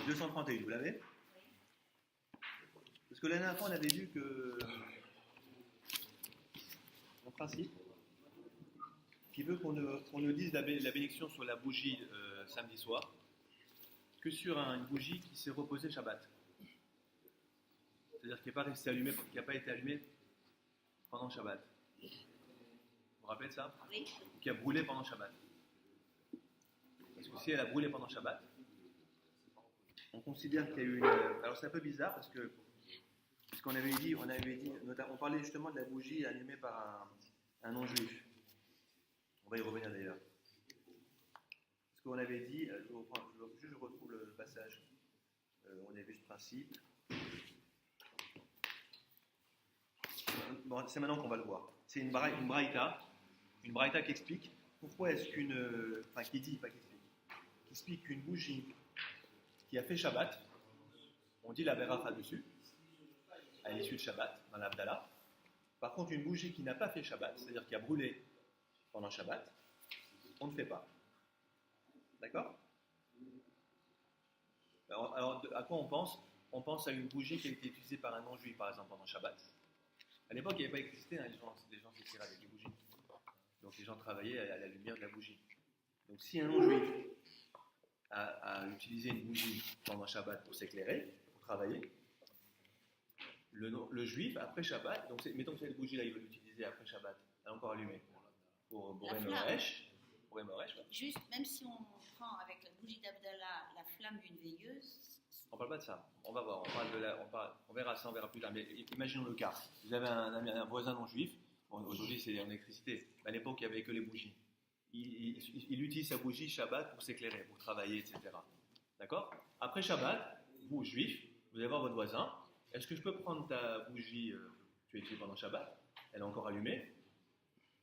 231, vous l'avez? Parce que la dernière fois, on avait vu que, en principe, qui veut qu'on ne dise la bénédiction sur la bougie samedi soir que sur une bougie qui s'est reposée Shabbat. C'est-à-dire qui n'a pas été allumée pendant Shabbat. Vous vous rappelez de ça? Oui. Ou qui a brûlé pendant Shabbat. Parce que si elle a brûlé pendant Shabbat, on considère qu'il y a eu une... Alors c'est un peu bizarre parce que ce qu'on avait dit, on parlait justement de la bougie allumée par un non-juif. On va y revenir d'ailleurs. Ce qu'on avait dit, je retrouve le passage. On avait vu ce principe. Bon, c'est maintenant qu'on va le voir. C'est une braïta qui explique pourquoi est-ce qui explique qu'une bougie qui a fait Shabbat, on dit la beracha dessus, à l'issue de Shabbat, dans l'Abdallah. Par contre, une bougie qui n'a pas fait Shabbat, c'est-à-dire qui a brûlé pendant Shabbat, on ne fait pas. D'accord? Alors, à quoi on pense? On pense à une bougie qui a été utilisée par un non-juif, par exemple, pendant Shabbat. À l'époque, il n'y avait pas existé, les gens s'éclairaient avec des bougies. Donc les gens travaillaient à la lumière de la bougie. Donc si un non-juif a utilisé une bougie pendant Shabbat pour s'éclairer, pour travailler, le juif, après Shabbat, donc mettons que cette bougie-là, il veut l'utiliser après Shabbat, elle est encore allumée, pour Boré Moresh. Juste, même si on prend avec la bougie d'Abdallah la flamme d'une veilleuse... On ne parle pas de ça, on va voir, on verra ça, on verra plus tard, mais imaginons le cas. Vous avez un voisin non-juif, aujourd'hui c'est en électricité, à l'époque il n'y avait que les bougies. Il utilise sa bougie Shabbat pour s'éclairer, pour travailler, etc. D'accord? Après Shabbat, vous, juif, vous allez voir votre voisin. Est-ce que je peux prendre ta bougie que tu as utilisée pendant Shabbat? Elle est encore allumée.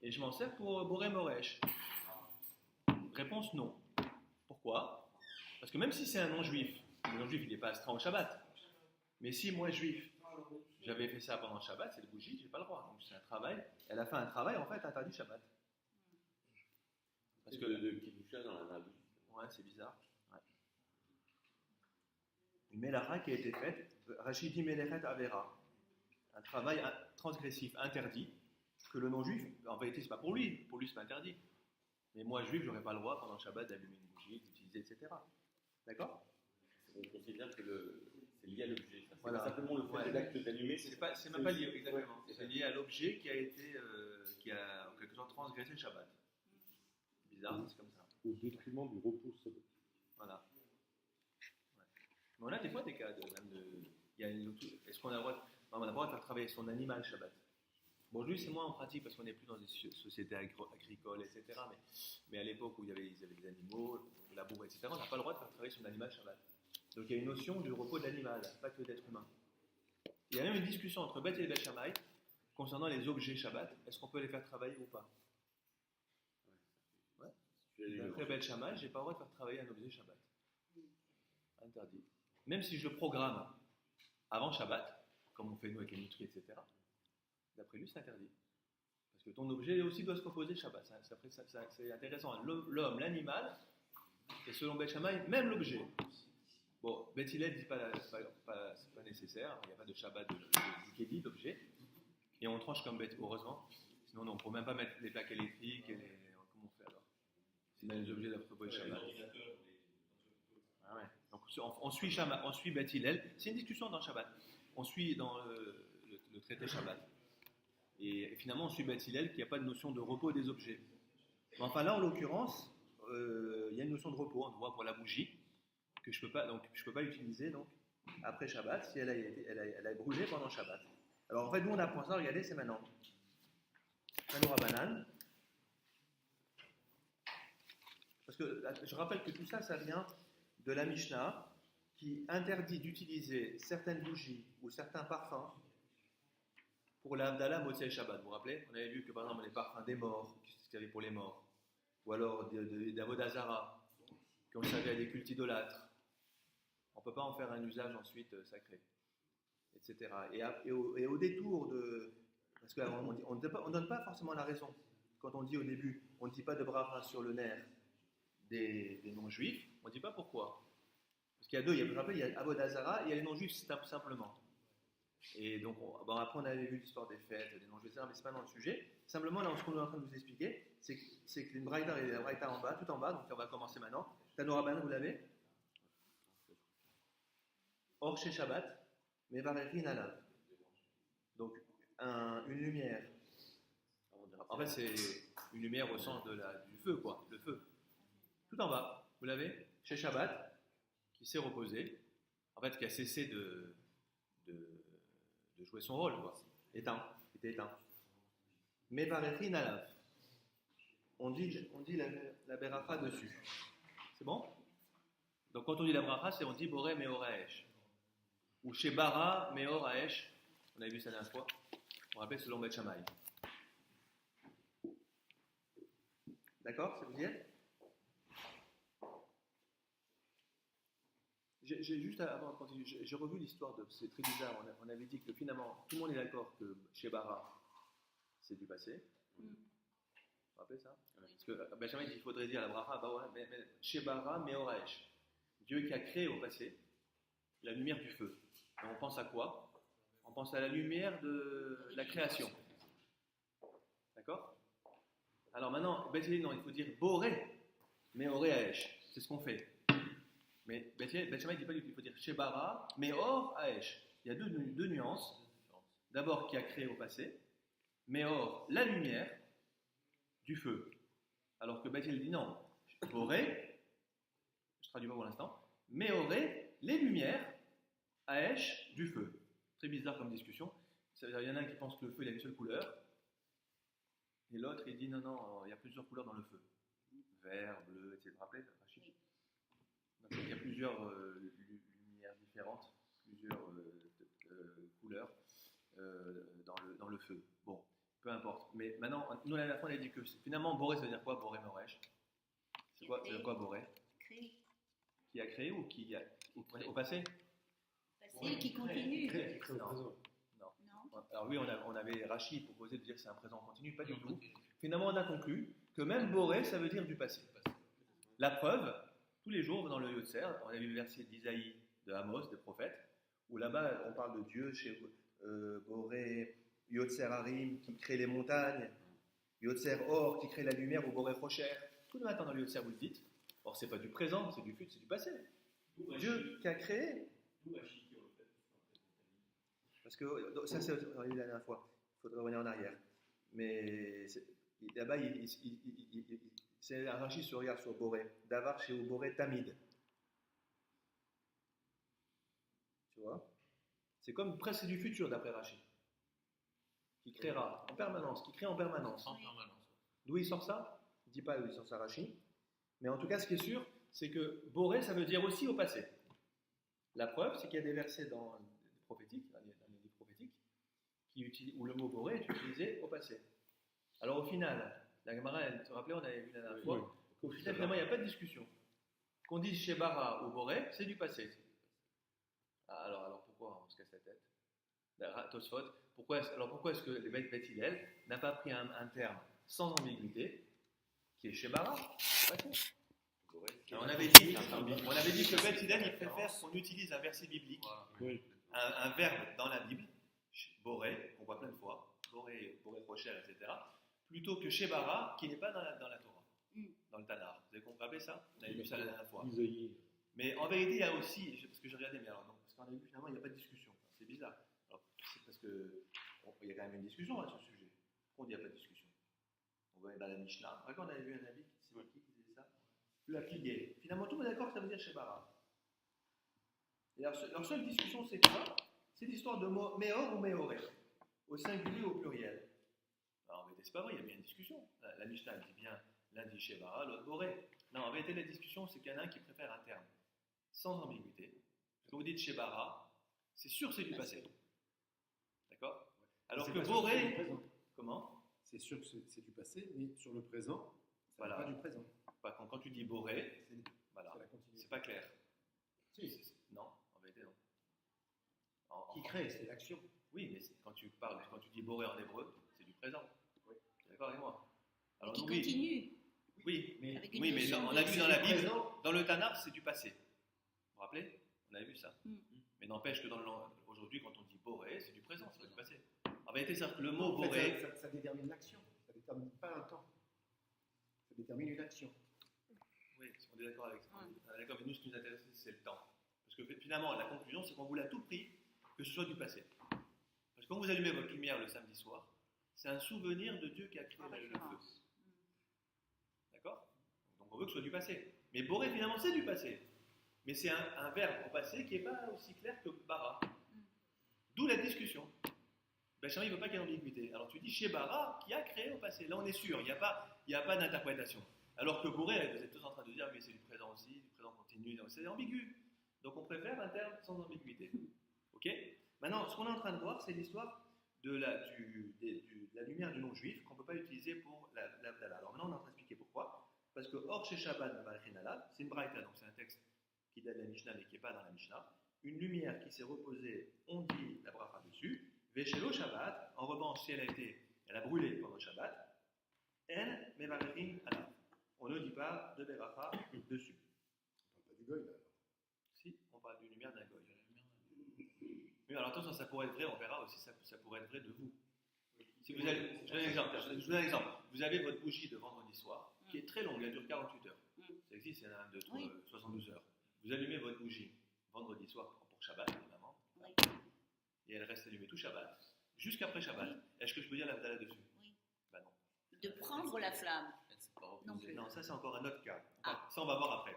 Et je m'en sers pour Boré Moresh. Réponse non. Pourquoi? Parce que même si c'est un non-juif, le non-juif il n'est pas astreint au Shabbat. Mais si moi, juif, j'avais fait ça pendant Shabbat, cette bougie, je n'ai pas le droit. Donc c'est un travail. Elle a fait un travail en fait interdit Shabbat. Parce que le Kiddusha dans la bougie. Ouais, c'est bizarre. Ouais. Une mélacha qui a été faite, Rachid dit Melechet Avera. Un travail transgressif, interdit, que le non-juif, en vérité, c'est pas pour lui c'est pas interdit. Mais moi, juif, j'aurais pas le droit pendant Shabbat d'allumer une bougie, d'utiliser, etc. D'accord? On considère que c'est lié à l'objet. C'est voilà. Pas simplement le fait de l'acte d'allumer. C'est même pas lié, exactement. C'est lié à l'objet qui a en quelque sorte transgressé le Shabbat. Bizarre, c'est comme ça. Au détriment du repos sabbatique. Voilà. Ouais. Mais on a des fois des cas est-ce qu'on a le droit on a le droit de faire travailler son animal Shabbat? Bon, lui, c'est moins en pratique parce qu'on n'est plus dans des sociétés agricoles, etc. Mais à l'époque où ils avaient des animaux, le labour, etc., on n'a pas le droit de faire travailler son animal Shabbat. Donc il y a une notion du repos de l'animal, pas que d'être humain. Il y a même une discussion entre Beth et Beth Shammai concernant les objets Shabbat. Est-ce qu'on peut les faire travailler ou pas? Ouais. Après Beth Shammai, je n'ai pas le droit de faire travailler un objet Shabbat. Interdit. Même si je le programme avant Shabbat, comme on fait nous avec les nutries, etc., d'après lui, c'est interdit. Parce que ton objet aussi doit se reposer Shabbat. C'est intéressant. L'homme, l'animal, et selon Beth Shammai, même l'objet. Bon, Beth Hillel dit c'est pas nécessaire, il n'y a pas de Shabbat du Kédi, d'objet. Et on tranche comme Beth, heureusement. Sinon, on ne pourrait même pas mettre les plaques électriques et comment on fait alors? Si les objets doivent se reposer Shabbat. Ah ouais. Donc on suit Beth Hillel. C'est une discussion dans Shabbat. On suit dans le traité Shabbat. Et finalement, on suit Beth Hillel qui n'a pas de notion de repos des objets. Mais enfin là, en l'occurrence, il y a une notion de repos, on voit pour la bougie, que je peux pas l'utiliser donc après Shabbat si elle a brûlé pendant Shabbat. Alors en fait, nous on apprend ça, regardez, c'est maintenant. Tanoura banane. Parce que je rappelle que tout ça, ça vient de la Mishnah qui interdit d'utiliser certaines bougies ou certains parfums pour l'Abdallah Motzei Shabbat. Vous vous rappelez? On avait vu que par exemple les parfums des morts, qui servaient pour les morts, ou alors d'Avodah Zara, qu'on servait à des cultes idolâtres. On ne peut pas en faire un usage ensuite sacré, etc. Et au détour de... Parce qu'on ne donne pas forcément la raison. Quand on dit au début, on ne dit pas de bracha sur le nerf des non-juifs, on ne dit pas pourquoi. Parce qu'il y a deux, je vous rappelle, il y a Avodah Zarah et il y a les non-juifs simplement. Et donc, après, on avait vu l'histoire des fêtes, des non-juifs, mais c'est pas dans le sujet. Simplement, là, ce qu'on est en train de vous expliquer, c'est que une braïta, il y a la braïta en bas, tout en bas, donc on va commencer maintenant. Tanora Ben, vous l'avez? Or chez Shabbat, Mevarechi Nalav. Donc, une lumière. En fait, c'est une lumière au sens du feu, quoi, le feu. Tout en bas, vous l'avez? Chez Shabbat, qui s'est reposé, en fait, qui a cessé de jouer son rôle, quoi. Était éteint. Mevarechi Nalav. On dit la beracha dessus. C'est bon? Donc, quand on dit la beracha, c'est on dit Boré Meor Haesh. Ou chez Bara Meor Haesh. On avait vu ça la dernière fois. On rappelle selon Beth Shammai. D'accord? Ça vous y est? J'ai juste avant de continuer, j'ai revu l'histoire de. C'est très bizarre. On avait dit que finalement, tout le monde est d'accord que chez Bara, c'est du passé. Vous vous rappelez ça? Parce que Benjamin dit qu'il faudrait dire la bracha, bah ouais, mais chez Bara, Meor Haesh. Dieu qui a créé au passé la lumière du feu. Et on pense à quoi? On pense à la lumière de la création. D'accord? Alors maintenant, non, il faut dire Boré, Meor Haesh. C'est ce qu'on fait. Mais Benjamin ne dit pas du tout, il faut dire Shebara, Meor Haesh. Il y a deux nuances. D'abord, qui a créé au passé, Meor, la lumière du feu. Alors que Bethel dit non, Boré, je traduis pas pour l'instant, Meoré, les lumières, Haesh, du feu. Très bizarre comme discussion. Il y en a un qui pense que le feu il a une seule couleur, et l'autre il dit non, il y a plusieurs couleurs dans le feu. Vert, bleu, etc. Vous vous rappelez, Rachid? Donc il y a plusieurs lumières différentes, plusieurs couleurs dans le feu. Bon, peu importe. Mais maintenant, nous la dernière fois on a dit que finalement Boré ça veut dire quoi? Boré Meoresh. C'est quoi Boré? Créé. Qui a créé ou qui a au passé? Passé, qui continue. Non. Alors oui, on avait Rachid proposé de dire que c'est un présent continu, pas du tout. Finalement, on a conclu que même Boré, ça veut dire du passé. La preuve, tous les jours dans le Yotzer, on a vu le verset d'Isaïe, de Amos, des prophètes, où là-bas on parle de Dieu chez Boré, Yotzer Harim qui crée les montagnes, Yotzer Or qui crée la lumière, ou Boré Rocher. Tout le matin dans le Yotzer, vous le dites. Or, c'est pas du présent, c'est du futur, c'est du passé. Dieu qui a créé. Parce que ça, c'est on l'a vu la dernière fois. Il faudrait revenir en arrière. Mais là-bas, c'est un Rachid se regarde sur Boré. Davar chez Boré Tamid. Tu vois? C'est comme presque du futur d'après Rachid. Qui créera en permanence, qui crée en permanence. D'où il sort ça? Il ne dit pas d'où il sort ça Rachid. Mais en tout cas, ce qui est sûr, c'est que Boré, ça veut dire aussi au passé. La preuve, c'est qu'il y a des versets dans les prophétiques, où le mot Boré est utilisé au passé. Alors au final, la Gemara, elle te rappelait, on avait vu la dernière fois, qu'au final, finalement, il n'y a pas de discussion. Qu'on dise Shebara ou Boré, c'est du passé. Alors pourquoi on se casse la tête? Tosfot, pourquoi est-ce que le Beth Hillel n'a pas pris un terme sans ambiguïté, qui est Shebara? On avait dit que le Beth Hillel, il préfère qu'on utilise un verset biblique, un verbe dans la Bible, Boré, qu'on voit plein de fois, Boré Rocher, etc., plutôt que Shebara, qui n'est pas dans la Torah, dans le Tanakh. Vous avez compris ça? On avait vu ça la dernière fois. Mais en vérité, il y a aussi, parce que j'ai regardé, mais alors non, parce qu'on a vu finalement, il n'y a pas de discussion. C'est bizarre. Alors, c'est parce que il y a quand même une discussion là, sur ce sujet. Pourquoi on dit qu'il n'y a pas de discussion? On va aller dans la Mishnah. Quand on avait vu un avis qui disait ça, la plié. Finalement, tout le monde est d'accord que ça veut dire Shebara. Et leur seule discussion, c'est quoi? C'est l'histoire de Meor ou Meoré, au singulier ou au pluriel. Alors en vérité, c'est pas vrai, il y a bien une discussion. La Mishnah dit bien l'un dit Shebara, l'autre Boré. Non, en vérité, la discussion, c'est qu'il y en a un qui préfère un terme sans ambiguïté. Quand vous dites Shebara, c'est sûr que c'est du passé. D'accord? Alors que Boré. Comment? C'est sûr que c'est du passé, mais sur le présent, ça voilà. Pas du présent. Quand tu dis Boré, voilà, c'est c'est pas clair. Si. Non, en vérité, non. Qui crée, c'est l'action. Oui, mais quand tu dis Boré en hébreu, c'est du présent. Oui. D'accord avec moi? Alors, qui continue. Oui, mais on a vu dans la Bible, dans le Tanakh, c'est du passé. Vous vous vous rappelez? On avait vu ça. Mm. Mais n'empêche que aujourd'hui, quand on dit boré, c'est du présent, c'est pas du passé. En vérité, c'est le mot En fait, boré. ça détermine l'action, ça ne détermine pas un temps. Ça détermine une action. Oui, on est d'accord avec ça. On est d'accord, mais nous, ce qui nous intéresse, c'est le temps. Parce que finalement, la conclusion, c'est qu'on voulait à tout prix que ce soit du passé. Parce que quand vous allumez votre lumière le samedi soir, c'est un souvenir de Dieu qui a créé le feu. D'accord? Donc on veut que ce soit du passé. Mais boré, finalement, c'est du passé. Mais c'est un verbe au passé qui n'est pas aussi clair que bara. D'où la discussion. Benjamin, il ne veut pas qu'il y ait d'ambiguïté. Alors tu dis chez bara, qui a créé au passé. Là, on est sûr, il n'y a pas d'interprétation. Alors que boré, vous êtes tous en train de dire, mais c'est du présent aussi, du présent continu, donc c'est ambigu. Donc on préfère un terme sans ambiguïté. Ok? Maintenant, ce qu'on est en train de voir, c'est l'histoire de la lumière du non-juif qu'on ne peut pas utiliser pour l'Abdallah. Alors maintenant, on est en train d'expliquer pourquoi. Parce que hors chez Shabbat, c'est une braïta, donc c'est un texte qui date de la Mishnah mais qui n'est pas dans la Mishnah. Une lumière qui s'est reposée, on dit la bracha dessus. Veshelo Shabbat, en revanche, si elle a brûlé pendant Shabbat, en mevarerim alav. On ne dit pas de bracha dessus. On ne parle pas du goy, là. Si, on parle d'une lumière d'un goy. Mais alors attention, ça pourrait être vrai, on verra aussi, ça pourrait être vrai de vous. Si vous avez, je vous donne un exemple. Vous avez votre bougie de vendredi soir, qui est très longue, elle dure 48 heures. Ça existe, il y en a un de 72 heures. Vous allumez votre bougie vendredi soir pour Shabbat, évidemment, et elle reste allumée tout Shabbat, jusqu'après Shabbat. Est-ce que je peux dire l'Abdallah dessus? Oui. Ben non. De prendre la flamme. Non, Non, ça c'est encore un autre cas. Ça on va voir après.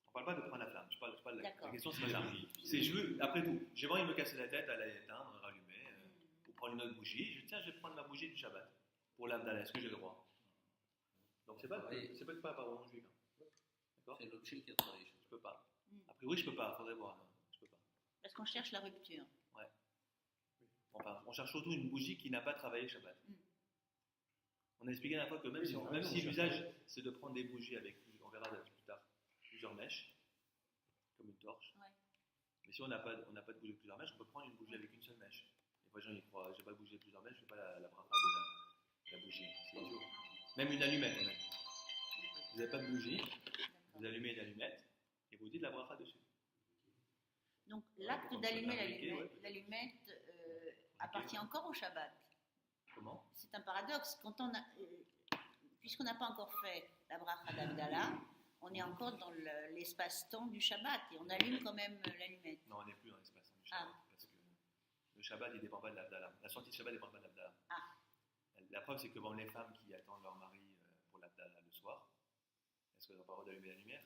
On ne parle pas de prendre la flamme. Je parle la question c'est pas ça. C'est après tout, j'ai pas envie de me casser la tête à l'éteindre, rallumer, ou prendre une autre bougie. Je vais prendre ma bougie du Shabbat pour l'Abdallah. Est-ce que j'ai le droit? Donc c'est pas par rapport au juif. D'accord? c'est l'objet qui a travaillé. Je peux pas. A priori je peux pas. Faudrait voir. Non, je peux pas. Parce qu'on cherche la rupture. Ouais. Enfin, on cherche surtout une bougie qui n'a pas travaillé Shabbat. On a expliqué la dernière fois que même si l'usage c'est de prendre des bougies avec, on verra plus tard, plusieurs mèches, comme une torche. Ouais. Mais si on n'a pas de bougie avec plusieurs mèches, on peut prendre une bougie avec une seule mèche. Les fois, les gens y croient, j'ai pas de bougie avec plusieurs mèches, je ne fais pas la bracha de la bougie. C'est idiot. Même une allumette, on a dit. Vous n'avez pas de bougie, vous allumez une allumette et vous dites la bracha dessus. Donc l'acte d'allumer l'allumette appartient encore au Shabbat. Comment? C'est un paradoxe. Puisqu'on n'a pas encore fait la bracha d'Abdallah, on est encore dans l'espace-temps du Shabbat et on allume quand même l'allumette. Non, on n'est plus dans l'espace-temps du Shabbat. Parce que le Shabbat, il ne dépend pas de l'Abdallah. La sortie de Shabbat ne dépend pas de l'Abdallah. La preuve, c'est que les femmes qui attendent leur mari pour l'Abdallah le soir, est-ce qu'elles n'ont pas le droit d'allumer la lumière?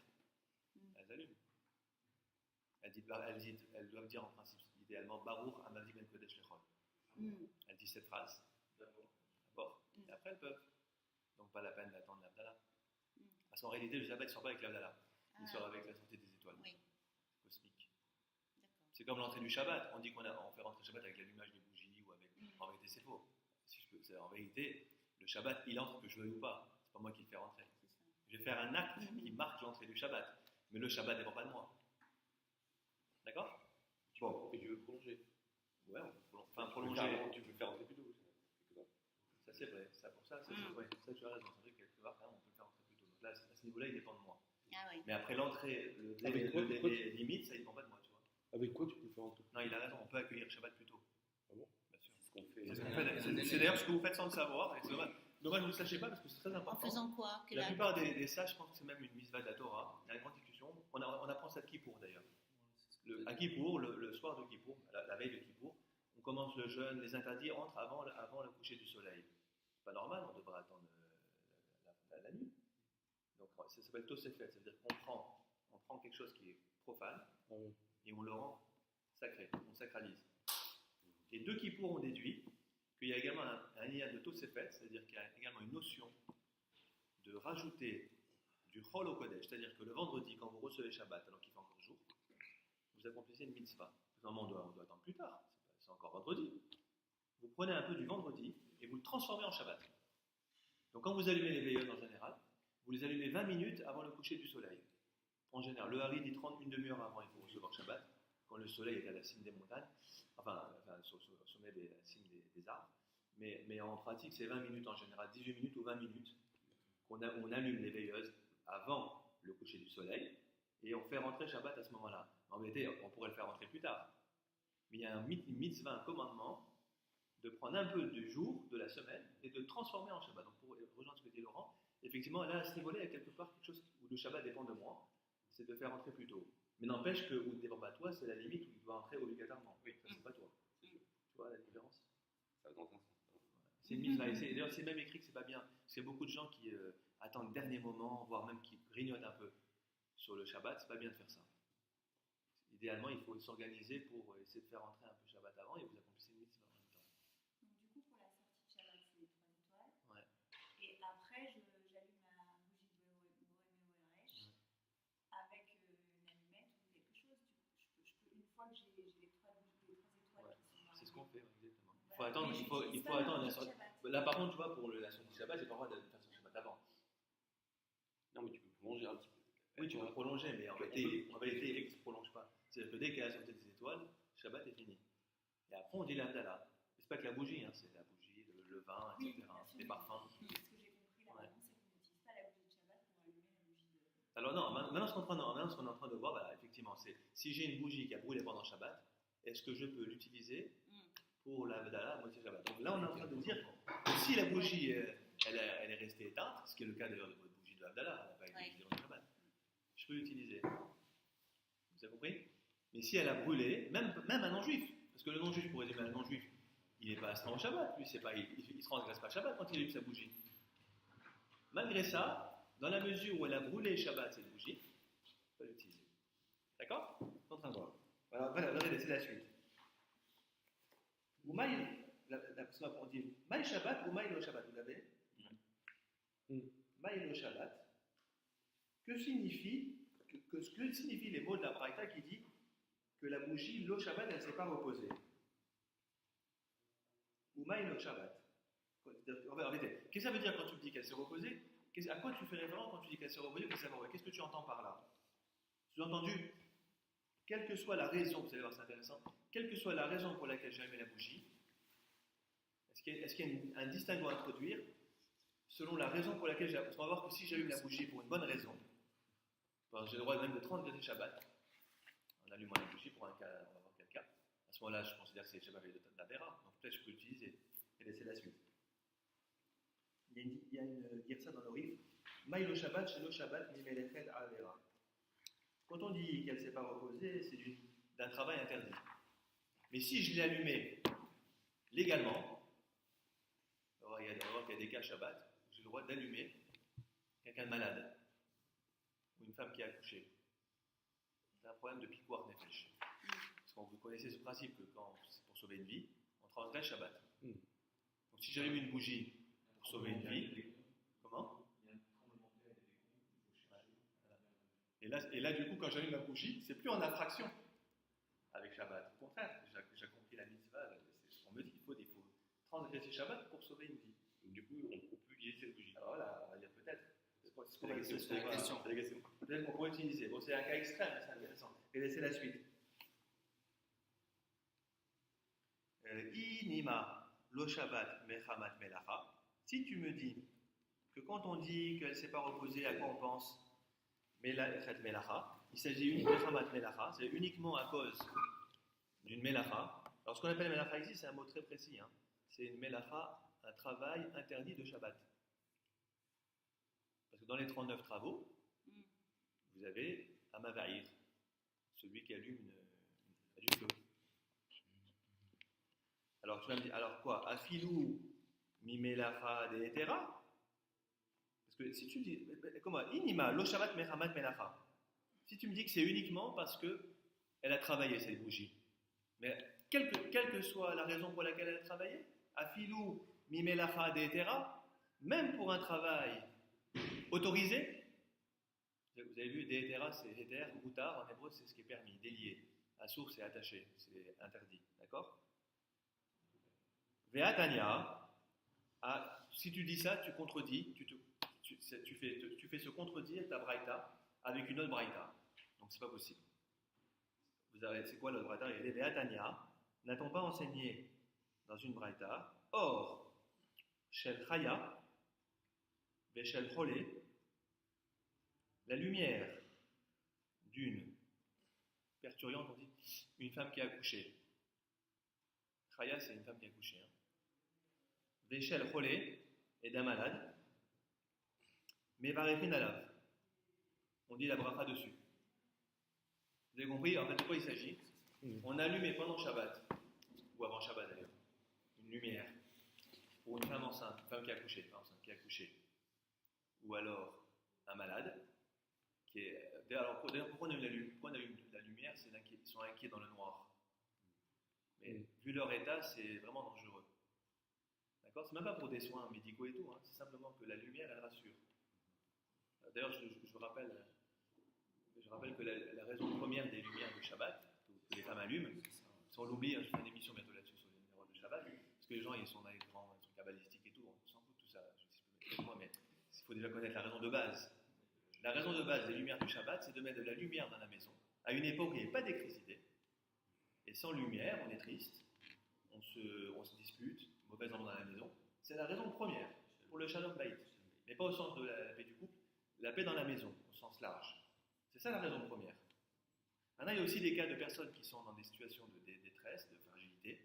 Elles allument. Elles doivent dire en principe, idéalement, Baruch Amadi Ben Kodesh Lechol. Elles disent cette phrase. D'abord. Et après, elles peuvent. Donc, pas la peine d'attendre l'Abdallah. Parce qu'en réalité, le Shabbat, il ne sort pas avec l'Abdallah. Il sort avec la sortie des étoiles. Oui. Cosmique. C'est comme l'entrée du Shabbat. On dit qu'on fait rentrer le Shabbat avec l'allumage de bougies ou avec. En réalité, c'est faux. En réalité, le Shabbat, il entre que je veuille ou pas. C'est pas moi qui le fais rentrer. Je vais faire un acte qui marque l'entrée du Shabbat. Mais le Shabbat ne dépend pas de moi. D'accord? Bon. Et tu veux prolonger? Ouais, prolonger. Tu peux le faire rentrer plus tôt. Ça, c'est vrai. Ça, pour ça, ouais, ça, tu as raison. C'est vrai que quelque part, on peut le faire rentrer plus tôt. Donc là, à ce niveau-là, il dépend de moi. Ah oui. Mais après l'entrée, le délai limite, ça ne dépend pas de moi, tu vois. Avec quoi tu peux le faire rentrer? Non, il a raison. On peut accueillir Shabbat plus tôt. Ah bon? Bien sûr. C'est ce qu'on fait. C'est d'ailleurs ce que vous faites sans le savoir. Et c'est dommage. Dommage que vous ne le sachiez pas parce que c'est très En important. faisant quoi? La plupart des sages, je pense que c'est même une mitzvah de la Torah. Il y a une grande discussion. On apprend ça de Kippour d'ailleurs. À Kippour, le soir de Kippour, la veille de Kippour, on commence le jeûne. Les interdits entrent avant le coucher du soleil. C'est pas normal, on devrait attendre la nuit. Donc ça s'appelle Tosefet, ça veut dire qu'on prend quelque chose qui est profane et on le rend sacré, on sacralise. Et deux Kippour ont déduit qu'il y a également un lien de Tosefet, c'est-à-dire qu'il y a également une notion de rajouter du Chol au Kodesh, c'est-à-dire que le vendredi, quand vous recevez Shabbat, alors qu'il fait encore jour, vous accomplissez une mitzvah. Normalement, on doit attendre plus tard, c'est encore vendredi. Vous prenez un peu du vendredi et vous le transformez en Shabbat. Donc quand vous allumez les veilleuses en général, vous les allumez 20 minutes avant le coucher du soleil. En général, le Hari dit 30 une demi-heure avant, il faut recevoir Shabbat, quand le soleil est à la cime des montagnes, enfin sur le sommet de la cime des arbres. Mais en pratique, c'est 20 minutes en général, 18 minutes ou 20 minutes qu'on allume les veilleuses avant le coucher du soleil. et on fait rentrer Shabbat à ce moment-là. En vérité, on pourrait le faire rentrer plus tard. Mais il y a une mitzvah, un commandement, de prendre un peu du jour, de la semaine, et de le transformer en Shabbat. Donc pour rejoindre ce que dit Laurent, effectivement, là, à ce niveau-là, il y a quelque part quelque chose où le Shabbat dépend de moi, c'est de faire rentrer plus tôt. Mais n'empêche que, où ne dépend pas de toi, c'est la limite où il doit entrer obligatoirement. Oui, ça, c'est pas toi. Tu vois la différence? Ça va dans un sens. C'est une mitzvah. D'ailleurs, c'est même écrit que c'est pas bien. Parce qu'il y a beaucoup de gens qui attendent le dernier moment, voire même qui grignotent un peu sur le Shabbat. C'est pas bien de faire ça. Idéalement, il faut s'organiser pour essayer de faire rentrer un peu Shabbat avant et vous accomplissez une mitzvah en même temps. Donc du coup, pour la sortie de Shabbat, c'est les 3 étoiles. Ouais. Et après, j'allume ma bougie de Borémé avec une allumette ou quelque chose. Je peux, une fois que j'ai les 3 étoiles Ouais. qui sont dans C'est ce la qu'on fait, exactement. Il faut Voilà. attendre, Mais il faut j'utilise pas attendre le la sortie. Shabbat. Là, par contre, tu vois, pour la sortie de Shabbat, j'ai pas le droit de faire son Shabbat avant. Non, mais tu peux plonger un petit peu. Oui, tu peux prolonger, mais en réalité, il ne se prolonge pas. C'est-à-dire que dès qu'il y a la sortie des étoiles, Shabbat est fini. Et après, on dit l'Abdallah. C'est pas que la bougie, hein, c'est la bougie, le vin, Oui, etc., bien sûr. les parfums. Ce que j'ai compris là, Ouais. c'est qu'on n'utilise pas la bougie de Shabbat pour allumer la bougie de. Alors non, maintenant ce qu'on est en train de voir, voilà, effectivement, c'est si j'ai une bougie qui a brûlé pendant Shabbat, est-ce que je peux l'utiliser pour l'Abdallah à moitié Shabbat? Donc là, on est en train de dire que si la bougie, elle est restée éteinte, ce qui est le cas d'ailleurs de votre bougie de l'Abdallah, elle n'a pas été utilisée pendant Shabbat, je peux l'utiliser. Vous avez compris? Mais si elle a brûlé, même un non-juif, parce que le non-juif, pour résumer un non-juif, il n'est pas astreint au Shabbat, lui, il ne se transgresse pas Shabbat quand il allume sa bougie. Malgré ça, dans la mesure où elle a brûlé Shabbat, cette bougie, on peut l'utiliser. D'accord? On est en train de voir. Voilà, regardez, c'est la suite. Ou maïl, on dit maïl Shabbat ou maïl au Shabbat, vous l'avez? Maïl au Shabbat. Que signifient les mots de la Braïta qui dit que la bougie, le Shabbat, elle ne s'est pas reposée? Ou maïl au Shabbat. En vérité, qu'est-ce que ça veut dire quand tu dis qu'elle s'est reposée? À quoi tu fais référence quand tu dis qu'elle s'est reposée ou qu'elle s'est reposée? Qu'est-ce que tu entends par là? Sous-entendu, quelle que soit la raison, vous allez voir, c'est intéressant, quelle que soit la raison pour laquelle j'ai allumé la bougie, est-ce qu'il y a un distinguo à introduire selon la raison pour laquelle j'ai. Parce qu'on va voir que si j'allume la bougie pour une bonne raison, j'ai le droit même de transgresser Shabbat en allumant la bougie pour un cas, on va voir quel cas. À ce moment-là, je considère que c'est Shabbat de la Vera, donc peut-être je peux l'utiliser et laisser la suite. Il y a une girsa dans le Rif, Maïlo Shabbat, Shelo Shabbat, Mimelechet Avera. Quand on dit qu'elle ne s'est pas reposée, c'est d'un travail interdit. Mais si je l'ai allumée légalement, on va voir qu'il y a des cas Shabbat, j'ai le droit d'allumer quelqu'un de malade ou une femme qui a accouché. C'est un problème de piquoir nefesh. Parce que vous connaissez ce principe que quand c'est pour sauver une vie, on transgresse Shabbat. Donc si j'allume une bougie pour sauver une vie, comment? Et là, du coup, quand j'allume la bougie, c'est plus en infraction avec Shabbat. Au contraire, j'ai compris la mitzvah, c'est ce qu'on me dit, il faut transgresser Shabbat pour sauver une vie. Donc, du coup, on peut utiliser cette bougie. Alors là, on va dire peut-être. C'est la question. Peut-être qu'on pourrait utiliser. Bon, c'est un cas extrême, mais c'est intéressant. Et laissez la suite. Inima lo Shabbat mechamat melacha. Si tu me dis que quand on dit qu'elle ne s'est pas reposée, à quoi on pense? Melacha. Il s'agit uniquement de mechamat melacha, c'est uniquement à cause d'une melacha. Alors ce qu'on appelle melacha ici, c'est un mot très précis. Hein. C'est une melacha, un travail interdit de Shabbat. Parce que dans les 39 travaux, vous avez Amavaïr, celui qui allume du feu. Alors tu vas me dire, alors quoi? Afilou mimelacha de etera? Parce que si tu dis, comment? Inima lo Shabbat mechamat melacha. Si tu me dis que c'est uniquement parce qu'elle a travaillé cette bougie, mais quelle que soit la raison pour laquelle elle a travaillé, afilou mimelacha de etera, même pour un travail autorisé, vous avez vu, Déhétera, c'est Héter, Moutar, en hébreu, c'est ce qui est permis, délié. Assour, c'est attaché, c'est interdit, d'accord? Ve'atania, si tu dis ça, tu contredis, tu fais se contredire ta braïta avec une autre braïta. Donc c'est pas possible. C'est quoi l'autre braïta? Il est Ve'atania, n'a-t-on pas enseigné dans une braïta? Or, Shel Chaya, Ve'shel Cholé, la lumière d'une perturbiante, on dit une femme qui a accouché. Chaya, c'est une femme qui a accouché. Véchel cholé et d'un malade. Mais varefin alav. On dit la bracha dessus. Vous avez compris en fait de quoi il s'agit? On allumait pendant Shabbat, ou avant Shabbat d'ailleurs, une lumière pour une femme enceinte, une femme qui a accouché, pas enceinte, qui a accouché, ou alors un malade, qui est. Alors, d'ailleurs, pourquoi on allume la lumière? C'est qu'ils sont inquiets dans le noir. Mais vu leur état, c'est vraiment dangereux. D'accord? C'est même pas pour des soins médicaux et tout, c'est simplement que la lumière, elle rassure. D'ailleurs, je rappelle que la raison première des lumières de Shabbat, que les femmes allument, sans l'oublier, je fais une émission bientôt là-dessus sur les numéros de Shabbat, parce que les gens ils sont dans les grands trucs kabbalistiques et tout, on s'en fout de tout ça, je sais pas si je peux mettre moi, mais il faut déjà connaître la raison de base. La raison de base des lumières du Shabbat, c'est de mettre de la lumière dans la maison. À une époque où il n'y avait pas d'électricité, et sans lumière, on est triste, on se dispute, mauvaise ambiance dans la maison. C'est la raison première pour le Shalom Bayit, mais pas au sens de la paix du couple, la paix dans la maison, au sens large. C'est ça la raison première. Maintenant, il y a aussi des cas de personnes qui sont dans des situations de détresse, de fragilité,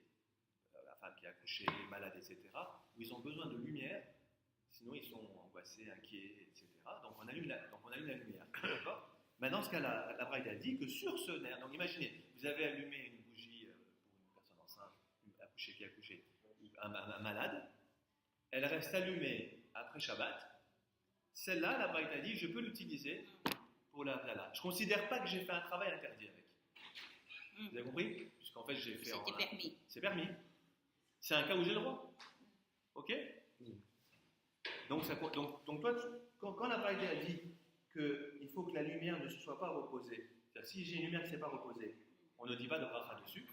la femme qui est accouchée, malade, etc., où ils ont besoin de lumière, sinon ils sont angoissés, inquiets, etc. Donc on allume la lumière. D'accord? Maintenant, ce cas-là, la Braïta dit que sur ce nerf, donc imaginez, vous avez allumé une bougie pour une personne enceinte, qui a accouché, ou un malade, elle reste allumée après Shabbat. Celle-là, la Braïta dit, je peux l'utiliser pour la plala. Je ne considère pas que j'ai fait un travail interdit avec. Vous avez compris? Puisqu'en fait, j'ai fait C'était permis. C'est permis. C'est un cas où j'ai le droit. Ok? Donc toi, quand la Braïta dit qu'il faut que la lumière ne se soit pas reposée, c'est-à-dire si j'ai une lumière qui ne s'est pas reposée, on ne dit pas de bracha dessus,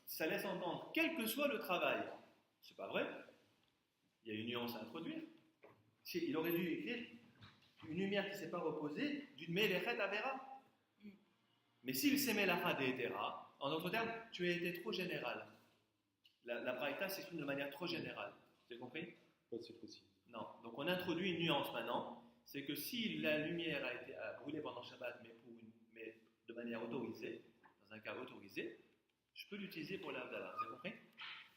ça laisse entendre, quel que soit le travail, c'est pas vrai, il y a une nuance à introduire. Il aurait dû écrire une lumière qui ne s'est pas reposée d'une melechet avera. Mais s'il s'est melacha deetera, en d'autres termes, tu as été trop général. La braïta s'exprime de manière trop générale. Vous avez compris? Pas si précis. Non. Donc on introduit une nuance maintenant, c'est que si la lumière a été brûlée pendant Shabbat, mais de manière autorisée, dans un cas autorisé, je peux l'utiliser pour l'Avdala. Vous avez compris?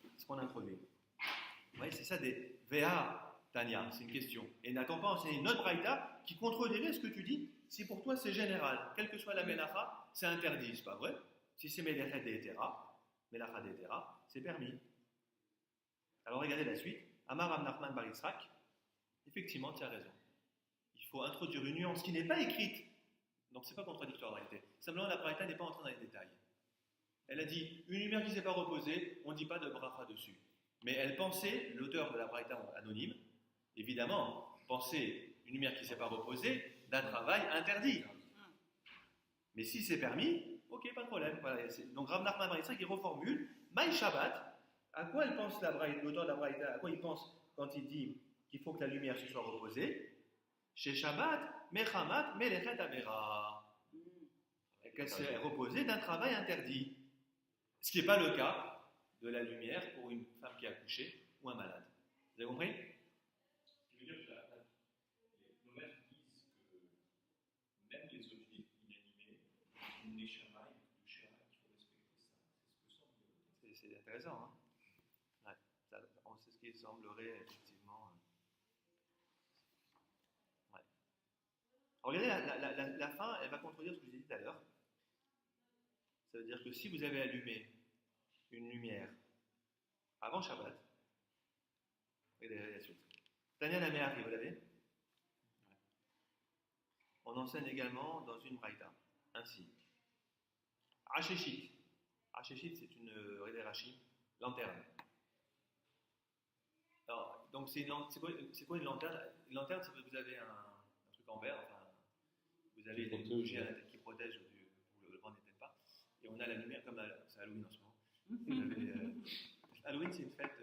C'est ce qu'on introduit. Vous voyez, c'est ça des VA. Tania, c'est une question. Et n'attends pas enseigner une autre braïta qui contredirait ce que tu dis si pour toi c'est général. Quelle que soit la melacha, c'est interdit, c'est pas vrai? Si c'est melacha deetera, c'est permis. Alors regardez la suite. Amar Rav Nachman bar Yitzhak, effectivement, tu as raison. Il faut introduire une nuance qui n'est pas écrite. Donc c'est pas contradictoire en réalité. Simplement, la braïta n'est pas entrée dans les détails. Elle a dit une lumière qui ne s'est pas reposée, on ne dit pas de bracha dessus. Mais elle pensait, l'auteur de la braïta anonyme, évidemment, penser une lumière qui ne s'est pas reposée d'un travail interdit. Mais si c'est permis, ok, pas de problème. Voilà, donc Rav Nachman bar Yitzhak, il reformule Maï Shabbat. À quoi elle pense l'auteur de la braïta? À quoi il pense quand il dit qu'il faut que la lumière se soit reposée? Chez Shabbat, Mechamat, Melechet Avera. Qu'elle s'est reposée d'un travail interdit. Ce qui n'est pas le cas de la lumière pour une femme qui a accouché ou un malade. Vous avez compris? Ce qui veut dire que nos maîtres disent que même les objets inanimés, une neshama, une doucha, il faut respecter ça. C'est ce que semble. C'est intéressant, hein? Ouais, c'est ce qui semblerait effectivement. Ouais. Alors, regardez, la fin, elle va contredire ce que je vous ai dit tout à l'heure. Ça veut dire que si vous avez allumé une lumière avant Shabbat, regardez la suite. Tania la Me'ari, vous l'avez? On enseigne également dans une braïta, ainsi. Hacheshit. Hacheshit, c'est une lanterne. Alors, donc c'est quoi une lanterne? Une lanterne, c'est que vous avez un truc en verre, enfin, vous avez une bougie à la tête qui protège pour le vent n'éteint pas, et on a la lumière, comme c'est Halloween en ce moment. Halloween, c'est une fête,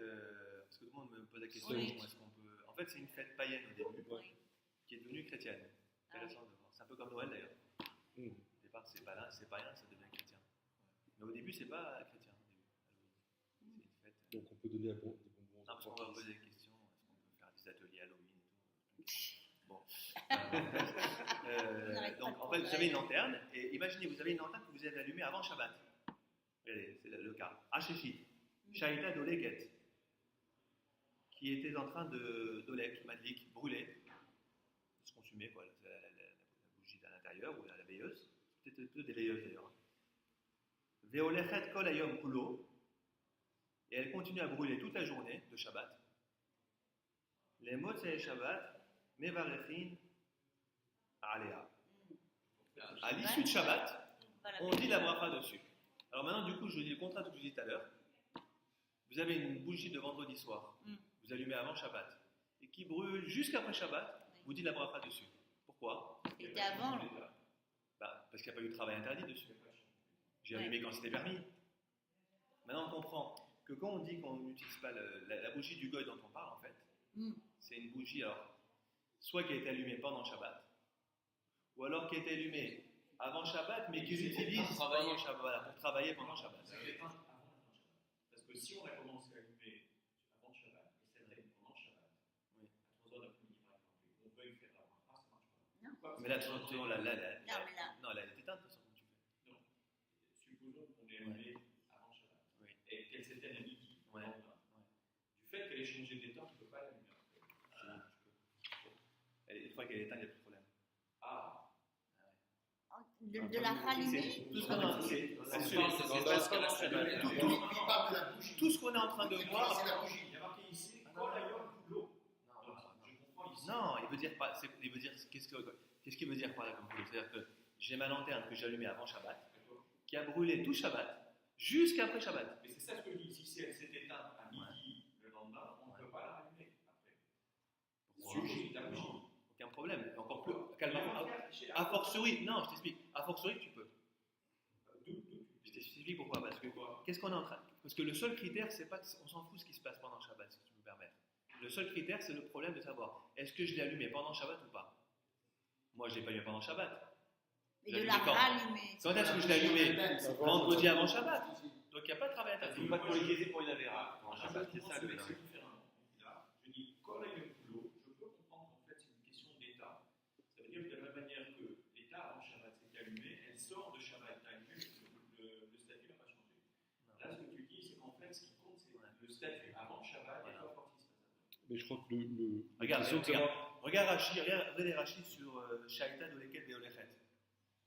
parce que tout le monde me pose la question, est-ce qu'on peut... En fait, c'est une fête païenne au début, qui est devenue chrétienne. Intéressant de voir. C'est un peu comme Noël d'ailleurs. Au départ, c'est païen, ça devient chrétien. Mais au début, c'est pas chrétien. C'est une fête. Donc on peut donner des bonbons. Non, parce qu'on va poser des questions. Est-ce qu'on peut faire des ateliers Halloween et tout? Bon. Donc en fait, vous avez une lanterne, et imaginez, vous avez une lanterne que vous avez allumée avant Shabbat. Regardez, c'est le cas. Hacheshit, Shaita Doleket, qui était en train d'Olek, Madlik, brûler, se consumer, quoi, la bougie à l'intérieur, ou la veilleuse, c'était plutôt des veilleuses d'ailleurs. Veolechet Kol Ayom Kulo, et elle continue à brûler toute la journée de Shabbat. Les Motzei Shabbat, Mevarechin Alea. À l'issue de Shabbat, Voilà. on dit la bracha dessus. Alors maintenant, du coup, je vous dis le contraire de ce que je vous dis tout à l'heure. Vous avez une bougie de vendredi soir, vous allumez avant Shabbat, et qui brûle jusqu'après Shabbat, vous dites la bracha dessus. Pourquoi? C'était avant. Parce qu'il n'y a pas eu de travail interdit dessus. J'ai allumé quand c'était permis. Maintenant, on comprend que quand on dit qu'on n'utilise pas la bougie du goy dont on parle, en fait, c'est une bougie, alors, soit qui a été allumée pendant Shabbat, ou alors qui a été allumée avant Shabbat, mais qu'ils utilisent pendant Shabbat, voilà, pour travailler pendant Shabbat. Ça fait avant la fin de Shabbat. Parce que si on a commencé à allumer avant Shabbat, et celle-là pendant Shabbat, Oui. à 3 heures d'après-midi par exemple, on peut y faire la bracha, ça marche pas. Non. Mais là, non, elle est éteinte, de toute façon, comme tu fais. Non. Supposons qu'on ait allumé avant Shabbat, Oui. et qu'elle s'éteigne à midi, Ouais. le lendemain. Du fait qu'elle ait changé d'état, tu ne peux pas l'allumer après. Une fois qu'elle est éteinte, il n'y a plus de problème. Ah, De la rallumer. Tout ce qu'on est en train de c'est parce qu'elle a allumé. Il parle de la bougie. tout ce qu'on est en train de voir. C'est la bougie. Il y a marqué ici, Kol Hayom Kulo. Non, Je comprends ici. non, il veut dire pas. Il veut dire qu'est-ce qu'il veut dire par là comme boulot? C'est-à-dire que j'ai ma lanterne que j'ai allumée avant Shabbat, qui a brûlé tout Shabbat jusqu'après Shabbat. Mais c'est ça ce que je dis. Si elle s'est éteinte à midi le lendemain, on ne peut pas la rallumer après. Pourquoi? Bougie, la bougie. Aucun problème. Encore plus calmement. A fortiori, non, je t'explique. A fortiori, tu peux. Je t'explique pourquoi. Parce que qu'est-ce qu'on est en train? Parce que le seul critère, c'est pas qu'on s'en fout ce qui se passe pendant Shabbat, si tu me permets. Le seul critère, c'est le problème de savoir est-ce que je l'ai allumé pendant Shabbat ou pas. Moi, je l'ai pas allumé pendant Shabbat. Et de la rallumer. Quand est-ce que je l'ai allumé? Vendredi avant Shabbat. Donc il n'y a pas de travail interdit. Il ne faut pas collégiser pour une avéra. C'est ça le différemment. Là, je dis Kol Hayom Kulo, je peux comprendre qu'en fait c'est une question d'état. Ça veut dire que de la même manière que l'état avant Shabbat s'est allumé, elle sort de Shabbat time, le statut n'a pas changé. Là, ce que tu dis, c'est qu'en fait ce qui compte, c'est le statut avant Shabbat et pas quand il se passe. Mais je crois que le Regarde, question de savoir- regarde Rashi, regarde les Rashi sur Shaita Doleket Veolechet.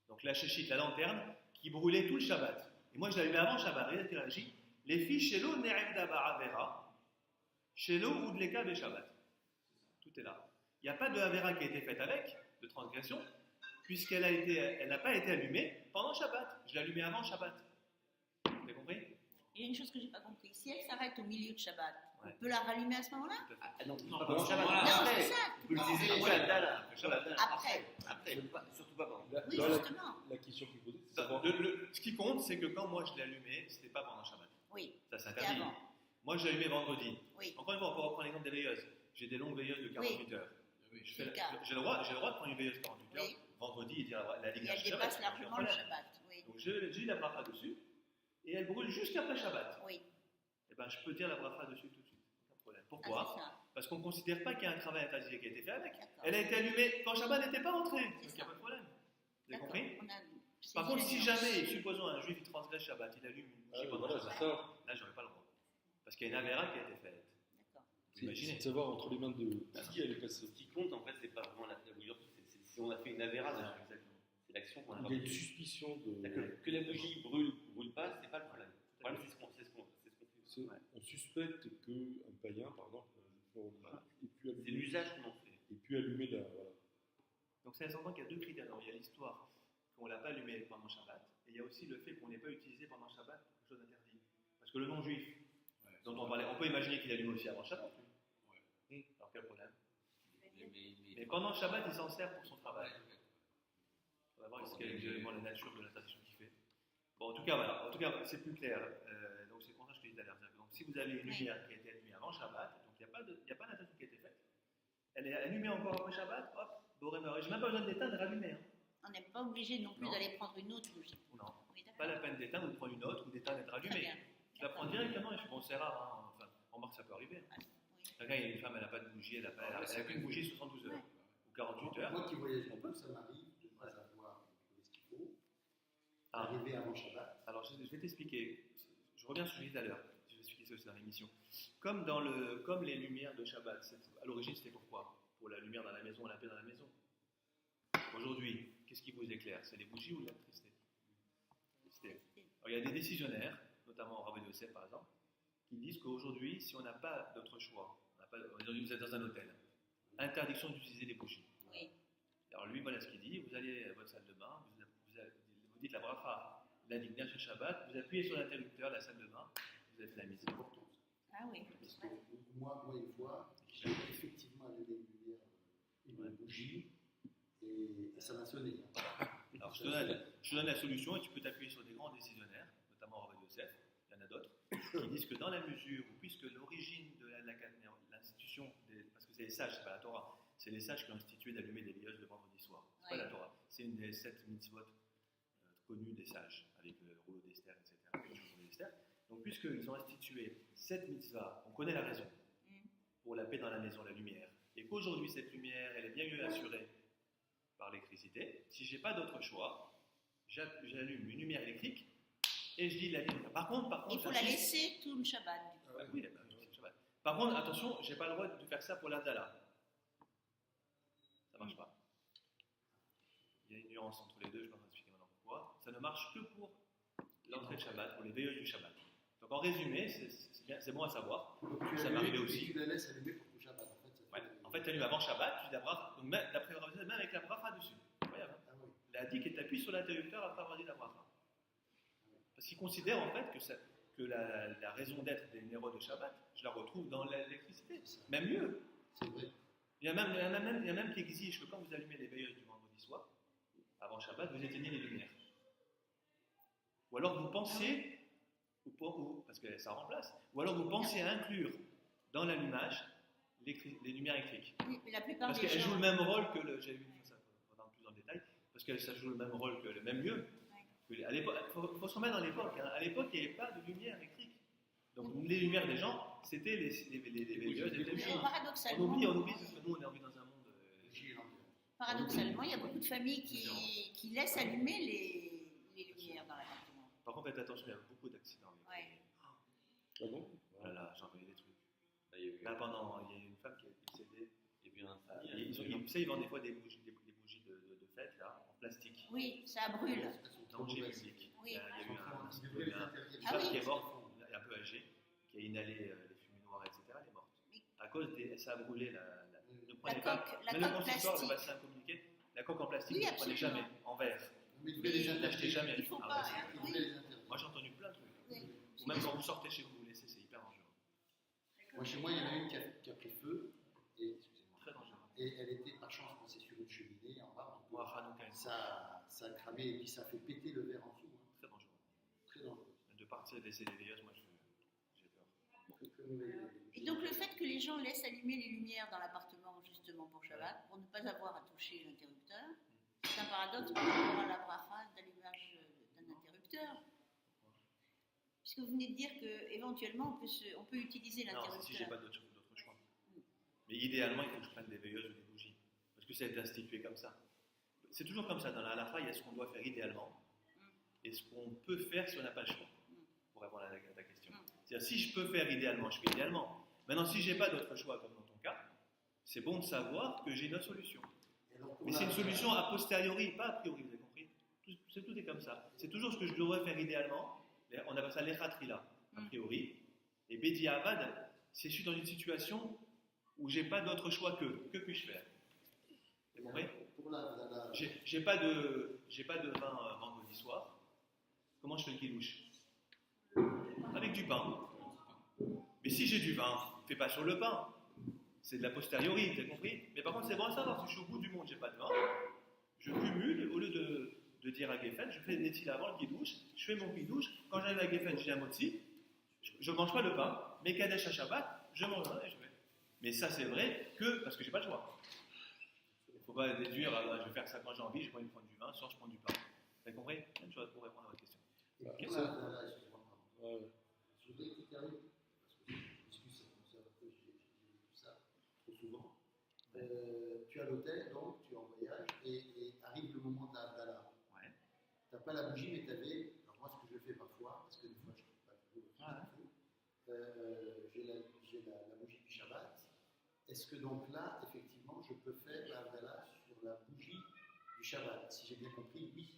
Donc la Sheshit, la lanterne, qui brûlait tout le Shabbat. Et moi je l'ai allumé avant Shabbat. Regarde ce qu'il réagit. Les filles chez l'eau Ne'emda Ba'avera, chez l'eau ou de l'Eka de Shabbat. Tout est là. Il n'y a pas de Avera qui a été faite avec, de transgression, puisqu'elle n'a pas été allumée pendant Shabbat. Je l'ai allumée avant Shabbat. Vous avez compris? Il y a une chose que je n'ai pas compris. Si elle s'arrête au milieu de Shabbat, Ouais. on peut la rallumer à ce moment-là? Tout à fait. Ah non, Non, pas pas pendant Shabbat. Shabbat. Non, Après, c'est ça. tu peux l'utiliser pour la dalle. Pour la dalle. Après. Après, surtout pas pendant. Oui, Là, justement. la question qui est posée, c'est Ça, savoir. ce qui compte, c'est que quand moi je l'ai allumé, c'était pas pendant Shabbat. Oui, Ça c'est c'était interdit. avant. Moi je l'ai allumé vendredi. Oui. Encore une fois, on peut reprendre l'exemple des veilleuses. J'ai des longues veilleuses de 48 heures. C'est le cas. J'ai le droit de prendre une veilleuse de 48 heures Oui. vendredi et dire la Et Ligue elle dépasse largement le Shabbat. Oui. Donc j'ai dit la bracha dessus et elle brûle jusqu'après Shabbat. Oui. Et ben je peux dire la bracha dessus tout de suite. Aucun problème. Ah, Pourquoi? c'est ça. Parce qu'on ne considère pas qu'il y a un travail interdit qui a été fait avec. D'accord. Elle a été allumée quand Shabbat n'était pas rentré. Donc C'est il n'y a ça. pas de problème. Vous avez D'accord. compris? On a saisi Par contre, la si nuance. jamais, supposons un juif il transgresse Shabbat, il allume une bougie pendant Voilà, Shabbat, c'est ça. là j'aurais pas le droit. Parce qu'il y a une avéra qui a été faite. D'accord. Vous C'est imaginez? de savoir entre les mains de qui elle est passée. Ce qui compte, en fait, c'est pas vraiment la bouillie, c'est si on a fait une avéra dessus. Exactement. C'est l'action qu'on a Il y a pas une fait. suspicion de. Que la bougie brûle ou brûle pas, c'est pas le problème. Le problème, c'est ce qu'on fait. C'est- On suspecte qu'un païen, par exemple, C'est l'usage qu'on en fait. et puis allumer la. Voilà. Donc ça s'entend qu'il y a deux critères. Alors, il y a l'histoire qu'on ne l'a pas allumé pendant Shabbat, et il y a aussi le fait qu'on n'ait pas utilisé pendant Shabbat quelque chose d'interdit. Parce que le non-juif, dont on parlait, on peut imaginer qu'il allume aussi avant Shabbat. Oui. Alors quel problème? Mais pendant Shabbat, il s'en sert pour son travail. On va voir ce qu'est exactement la nature de l'interdiction qu'il fait. Bon, en tout cas, voilà. En tout cas, c'est plus clair. Donc c'est pour ça que je te dis tout à l'heure. Donc si vous avez une lumière qui a été allumée avant Shabbat, donc il n'y a pas d'interdiction qui a été faite. Elle est allumée encore après Shabbat, hop, Borémeur. Je n'ai même pas besoin de l'éteindre et de rallumer. Hein. On n'est pas obligé non plus Non. d'aller prendre une autre bougie. Non. Oui, d'accord. Pas la peine d'éteindre ou de prendre une autre ou d'éteindre et de Très rallumer. bien. Je la prends directement et je suis bon, c'est rare. Hein. Enfin, on remarque que ça peut arriver. Oui. Regarde, il y a une femme, elle n'a pas de bougie, elle n'a qu'une bougie 72 heures. Ouais. ou 48 heures. Moi qui voyage beaucoup, ça m'arrive de ne pas avoir trouvé ce qu'il faut, d'arriver avant Shabbat. Alors, je vais t'expliquer. Je reviens sur ce que je disais tout à l'heure. Je vais expliquer ça aussi dans l'émission. Comme les lumières de Shabbat, à l'origine, c'était pourquoi? Pour la lumière dans la maison, la paix dans la maison. Aujourd'hui, qu'est-ce qui vous éclaire? C'est les bougies ou l'électricité? Alors, il y a des décisionnaires, notamment Rabbi Yosef par exemple, qui disent qu'aujourd'hui, si on n'a pas d'autre choix, vous êtes dans un hôtel, interdiction d'utiliser les bougies. Oui. Alors lui, voilà ce qu'il dit, vous allez à votre salle de bain, vous dites la bracha, la dignité sur Shabbat, vous appuyez sur l'interrupteur de la salle de bain, vous avez fait la mise. Ah oui. Parce que moi, une fois, j'ai effectivement allumé une bougie et ça m'a sonné. Alors je te donne la solution et tu peux t'appuyer sur des grands décisionnaires, notamment Rabbi Yosef, il y en a d'autres, qui disent que dans la mesure où, puisque l'origine de l'institution, parce que c'est les sages, c'est pas la Torah, c'est les sages qui ont institué d'allumer des veilleuses le vendredi soir, c'est pas la Torah, c'est une des 7 mitzvot connues des sages, avec le rouleau d'Esther, etc. Donc puisqu'ils ont institué cette mitzvah, on connaît la raison, pour la paix dans la maison, la lumière, et qu'aujourd'hui cette lumière, elle est bien mieux assurée par l'électricité, si j'ai pas d'autre choix, j'allume une lumière électrique et je dis la lumière. Par contre, il faut la laisser tout le Shabbat. Oui, le Shabbat. Par contre, attention, j'ai pas le droit de faire ça pour l'Abdallah. Ça marche pas. Il y a une nuance entre les deux, je vais vous expliquer maintenant pourquoi. Ça ne marche que pour l'entrée de Shabbat, pour les veilleuses du Shabbat. Donc en résumé, c'est bon à savoir. Ça m'arrivait aussi. Tu la laisses allumer pour le Shabbat. En fait, tu allumes avant Shabbat, tu dis la bracha, donc d'après Rabbi Yosef, même avec la bracha dessus. Incroyable. Hein? La dit qu'elle t'appuie sur l'interrupteur après avoir dit la bracha. Parce qu'il considère en fait que la raison d'être des Nérodes de Shabbat, je la retrouve dans l'électricité. Même mieux. C'est vrai. Il y a même qui exige que quand vous allumez les veilleuses du vendredi soir, avant Shabbat, vous éteignez les lumières. Ou alors vous pensez, parce que ça remplace, ou alors vous pensez à inclure dans l'allumage les lumières électriques. Oui, mais la plupart parce des qu'elles gens... jouent le même rôle que j'ai vu ça pendant plus en détail, parce que ça joue le même rôle que le même lieu. Ouais. À l'époque, faut se remettre dans l'époque. Hein. À l'époque, il n'y avait pas de lumière électrique. Donc les lumières des gens, c'était les veilleuses, les lumières. Paradoxalement, on oublie parce que nous, on est dans un monde paradoxalement, il y a beaucoup de familles qui laissent allumer les lumières dans l'appartement. Par contre, faites attention, il y a beaucoup d'accidents. Ouais. Ah bon? Voilà, j'en connais des trucs. Là, il y a eu Là, il y a une femme qui est décédée. il y a eu un Ils vendent des fois des bougies de fête là, en plastique. Oui, ça brûle. Dans le public. Oui. Il y a eu une femme qui est morte, un peu âgée, qui a inhalé les fumées noires, etc. Elle est morte. Oui. À cause ça a brûlé ne La prenez pas. coque Mais le consistoire, plastique. le bassin communiqué, la coque en plastique, Oui, ne prenez absolument. jamais, en verre. Mais vous les L'achetez jamais. Il faut Ah, pas. ouais, Hein. Vous Oui. les interdire. Moi j'ai entendu plein de trucs. Oui. Ou même quand vous sortez chez vous, vous laissez, c'est hyper dangereux. Moi, chez moi, il y en a une qui a pris feu. Et, Très dangereux. et elle était par chance coincée sur une cheminée en bas. Moi, Hanouka, Ça a cramé et puis ça fait péter le verre en dessous. Hein. très dangereux. Très dangereux. De partir et de laisser les veilleuses, moi j'ai peur. Et donc le fait que les gens laissent allumer les lumières dans l'appartement justement pour Shabbat, pour ne pas avoir à toucher l'interrupteur, c'est un paradoxe par rapport à la bracha d'allumage d'un interrupteur. Puisque vous venez de dire qu'éventuellement on peut utiliser Non, l'interrupteur. c'est si j'ai pas d'autre choix. Mais idéalement, il faut que je prenne des veilleuses ou des bougies. Parce que ça a été institué comme ça. C'est toujours comme ça. Dans la halakha, il y a ce qu'on doit faire idéalement et ce qu'on peut faire si on n'a pas le choix. Pour répondre à ta question. C'est-à-dire, si je peux faire idéalement, je fais idéalement. Maintenant, si je n'ai pas d'autre choix, comme dans ton cas, c'est bon de savoir que j'ai une autre solution. Mais c'est une solution a posteriori, pas a priori, vous avez compris? Tout est comme ça. C'est toujours ce que je devrais faire idéalement. On appelle ça l'echatrila, a priori. Et Bedi Avad, c'est je suis dans une situation où j'ai pas d'autre choix que puis-je faire? Vous comprenez? J'ai pas de vin vendredi soir. Comment je fais le kidouche? Avec du pain. Mais si j'ai du vin, fais pas sur le pain. C'est de la posteriori, vous avez compris? Mais par contre, c'est bon à savoir, si je suis au bout du monde, j'ai pas de vin, je cumule, au lieu de dire à Geffen, je fais le Nettil avant le kidouche, je fais mon kidouche, quand j'arrive à Geffen, je dis à Motzi, je mange pas le pain, mais Kadesh à Shabbat, je mange un et je vais. Mais ça, c'est vrai que parce que j'ai pas le choix. Il ne faut pas déduire, je vais faire ça quand j'ai envie, je prends du vin, soit je prends du pain. Vous avez compris? Même chose pour répondre à votre question. Je voudrais que tu termines, parce que je discute ça, j'ai vu ça trop souvent. tu es à l'hôtel, donc tu es en voyage, et arrive le moment de la Abdallah. Ouais. Tu n'as pas la bougie, mais tu avais. Alors, moi, ce que je fais parfois, parce que des fois, je ne fais pas toujours, j'ai la bougie du Shabbat. Est-ce que donc là, effectivement, je peux faire la Abdallah sur la bougie du Shabbat? Si j'ai bien compris, oui.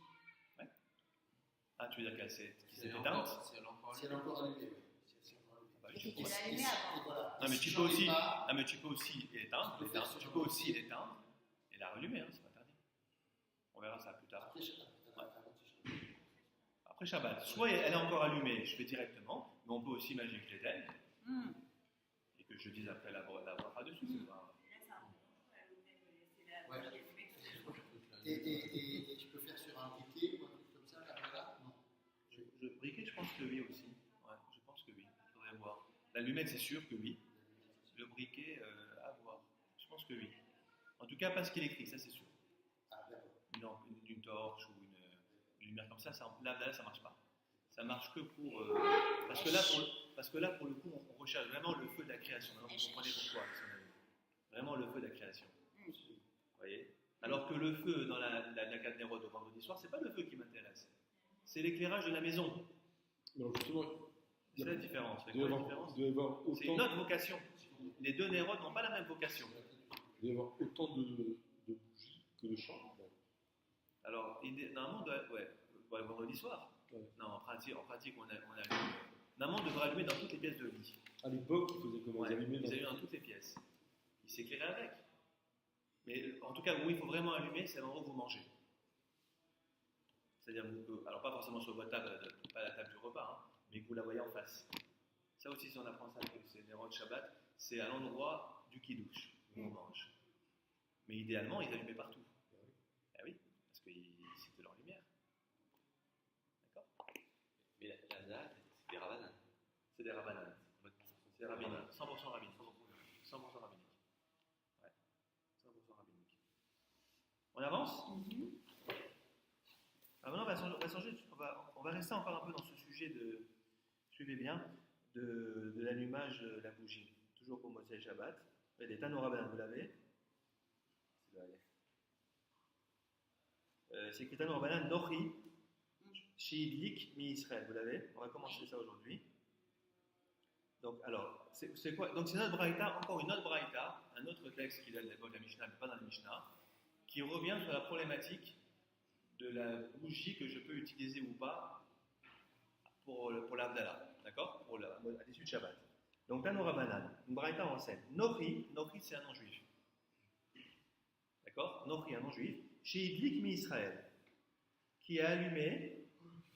Ah, tu veux dire qu'elle s'est éteinte? Si elle est encore allumée, oui. Si elle est encore allumée. Bah, Et tu tu peux- l'as allumée avant. Et voilà. Non, mais Et tu si peux j'en ai aussi, pas, ah, mais tu peux aussi l'éteindre, Je peux faire tu sur peux un aussi pied. l'éteindre et la rallumer, hein, c'est pas interdit. On verra ça plus tard. après Shabbat. Après Shabbat, soit elle est encore allumée, je fais directement, mais on peut aussi imaginer que je l'éteigne et que je dise après la bracha dessus. C'est pas... Ouais. Et je peux faire sur un briquet ou un truc comme ça, la Abdallah? Non. Briquet, je pense que oui aussi. Ouais, je pense que oui. Il faudrait voir. L'allumette, c'est sûr que oui. Le briquet, à voir. Je pense que oui. En tout cas, pas ce qu'il écrit, ça c'est sûr. Ah, d'accord. Une torche ou une lumière comme ça, là, ça marche pas. Ça marche que pour. Parce que là, pour le coup, on recherche vraiment le feu de la création. Maintenant, vous comprenez pourquoi. Vraiment le feu de la création. Vous voyez? Alors que le feu dans la Nakav Nerod de vendredi soir, c'est pas le feu qui m'intéresse. C'est l'éclairage de la maison. Alors justement, C'est la différence. il doit y avoir C'est une autant, autre vocation. Les deux Nérod n'ont pas la même vocation. il doit y avoir autant de bougies que de chants. Alors, normalement, le vendredi soir. Ouais. Non, en pratique, on allume. Normalement, on devrait allumer dans toutes les pièces de lit. À l'époque, ils faisaient comment? Ouais, Ils allumaient ils allument dans toutes les pièces. Ils s'éclairaient avec. Mais en tout cas, où il faut vraiment allumer, c'est à l'endroit où vous mangez. C'est-à-dire, alors pas forcément sur votre table, pas à la table du repas, hein, mais que vous la voyez en face. Ça aussi, si on apprend ça, que c'est Nérod Shabbat, c'est à l'endroit du kiddush, où on mange. Mais idéalement, ils allumaient partout. Ah oui, parce que c'était leur lumière. D'accord? Mais la Zahar, c'est des Ravanan. C'est des rabbinanes. C'est rabbinique. 100% rabbinique. 100% rabbinique. Ouais. 100% rabbinique. On avance? Alors maintenant, on va rester encore un peu dans ce sujet de, suivez bien, de l'allumage de la bougie. Toujours pour Motzei Shabbat. Il y a des Tano Rabbanan, vous l'avez? C'est écrit Tano Rabbanan Nochi, Shi'idlik mi Israël. Vous l'avez? On va commencer ça aujourd'hui. Donc, alors, c'est quoi? Donc, c'est notre braïta, encore une autre braïta, un autre texte qui donne l'époque de la Mishnah, mais pas dans la Mishnah, qui revient sur la problématique de la bougie que je peux utiliser ou pas pour l'Abdallah, d'accord? À l'issue de Shabbat. Donc, Tano Rabbanan, une braïta enseigne. Nochi c'est un non-juif. D'accord? Nochi, un non-juif. Shi'idlik mi Israël, qui a allumé.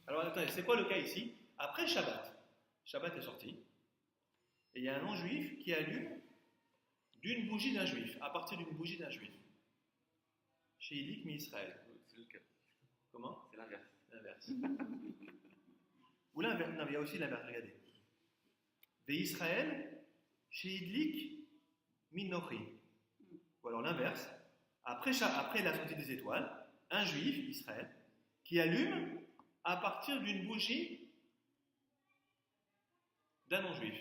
Alors, attendez, c'est quoi le cas ici? Après Shabbat. Shabbat est sorti. Et il y a un non-juif qui allume d'une bougie d'un juif, à partir d'une bougie d'un juif. Shi'idlik mi Israël. C'est le cas. Comment? C'est l'inverse. L'inverse. Ou l'inverse. Non, mais il y a aussi l'inverse, regardez. Ve Israël, Shi'idlik mi Nochi. Ou alors l'inverse. Après la sortie des étoiles, un juif, Israël, qui allume à partir d'une bougie d'un non-juif.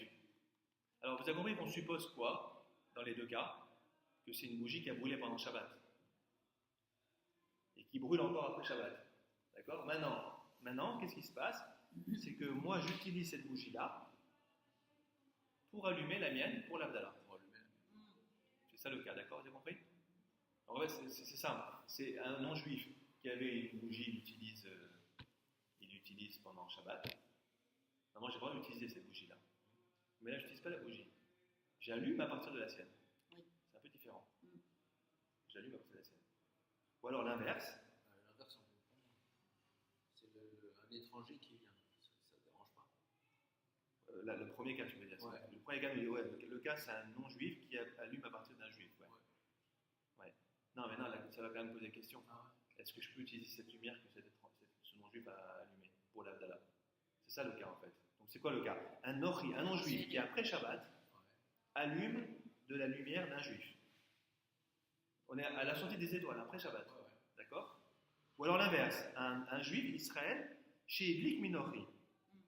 Alors vous avez compris qu'on suppose quoi, dans les deux cas? Que c'est une bougie qui a brûlé pendant Shabbat. Et qui brûle encore après Shabbat. D'accord? Maintenant, qu'est-ce qui se passe? C'est que moi, j'utilise cette bougie-là pour allumer la mienne pour l'Abdallah. C'est ça le cas, d'accord? Vous avez compris? En fait, c'est simple. C'est un non-juif qui avait une bougie, il l'utilise pendant Shabbat. Moi, j'ai pas envie d'utiliser cette bougie-là. Mais là, je n'utilise pas la bougie. J'allume à partir de la sienne. Oui. C'est un peu différent. J'allume à partir de la sienne. Ou alors l'inverse. L'inverse, on comprend. C'est un étranger qui vient. Ça ne dérange pas. Le premier cas, tu veux dire. Ouais. Le premier cas, le cas, c'est un non-juif qui allume à partir d'un juif. Ouais. Non, mais non, là, ça va quand même poser question. Est-ce que je peux utiliser cette lumière que ce non-juif a allumée pour l'Abdallah? C'est ça le cas, en fait. Donc, c'est quoi le cas? Un non-juif qui, après Shabbat, allume de la lumière d'un juif. On est à la sortie des étoiles, après Shabbat. D'accord? Ou alors l'inverse, un juif, Israël, Shi'idlik mi Nochi,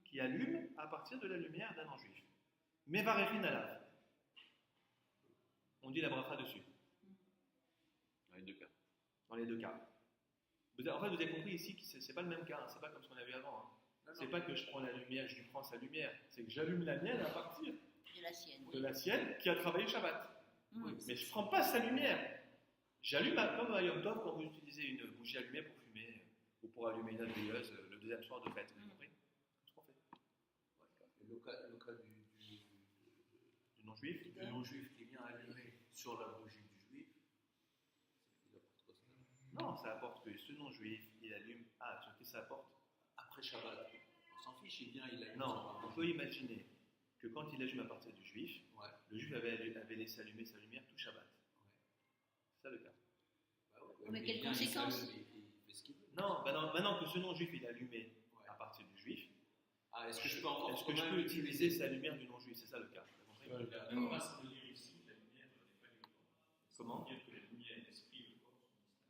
qui allume à partir de la lumière d'un non-juif. Mevarechin alav. On dit la bracha dessus. deux cas. Dans les deux cas. En fait, vous avez compris ici que c'est pas le même cas, hein. C'est pas comme ce qu'on a vu avant. Hein. C'est pas que je prends la lumière, je lui prends sa lumière. C'est que j'allume la mienne à partir De la sienne. de la sienne qui a travaillé Shabbat. Mm. Mais je prends pas sa lumière. J'allume comme à Yom Tov quand vous utilisez une bougie allumée pour fumer ou pour allumer une veilleuse le deuxième soir de fête. Vous avez compris ce qu'on fait? Et le cas Du non-juif. du non-juif qui vient allumer sur la bougie du juif, il apporte quoi ça? Non, ça apporte que ce non-juif, il allume. Ah, tu sais que ça apporte? Après Shabbat, on s'en fiche, il vient, il allume. Non, sur la on bougie. peut imaginer que quand il allume à partir du juif, Ouais. le juif avait laissé allumer sa lumière tout Shabbat. C'est ça le cas. Bah ouais, Mais il quelles vient, il conséquences? s'allume, il fait ce qu'il veut. Non, maintenant que ce non-juif il est allumé Ouais. à partir du juif, Ah, est-ce que je peux encore est-ce que je quand peux même utiliser sa lumière du non-juif? C'est ça le cas. Vous avez compris? Ouais. Alors là, ça veut dire ici que la lumière n'est pas liée au temps. Comment? Ça veut dire que la lumière, l'esprit et le corps sont distincts.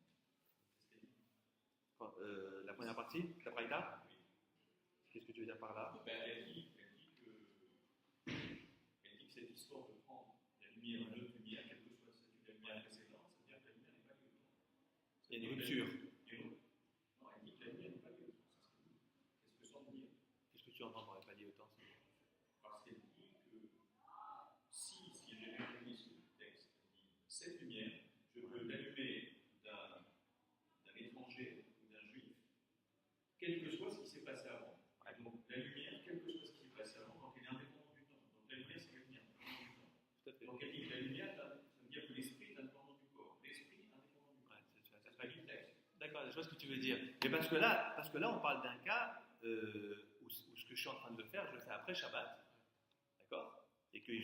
C'est ce qu'elle dit. La première partie, la Braïda, Oui. qu'est-ce que tu veux dire par là? Ben, elle dit que cette histoire de prendre la lumière, une autre lumière, quelle que soit la lumière précédente, ça veut dire que la lumière n'est pas liée au temps. Il y a une rupture. Non, elle dit que la lumière n'est pas liée au temps. C'est ce que semble dire. Qu'est-ce que tu entends par pas lié au temps? Parce qu'elle dit que si j'ai bien compris ce texte, elle dit cette lumière, je peux l'allumer d'un étranger ou d'un juif, quel que soit ce qui s'est passé avant. Et donc la lumière, quel que soit ce qui s'est passé avant, donc elle est indépendante du temps. Donc la lumière, c'est la lumière, indépendante du temps. Tout à fait. Donc elle dit que la lumière, ça veut dire que l'esprit est indépendant du corps. L'esprit est indépendant du corps. Ouais, Ça se dit le texte. D'accord, je vois ce que tu veux dire. Mais parce que là on parle d'un cas où ce que je suis en train de faire, je le fais après Shabbat. D'accord? Et qu'il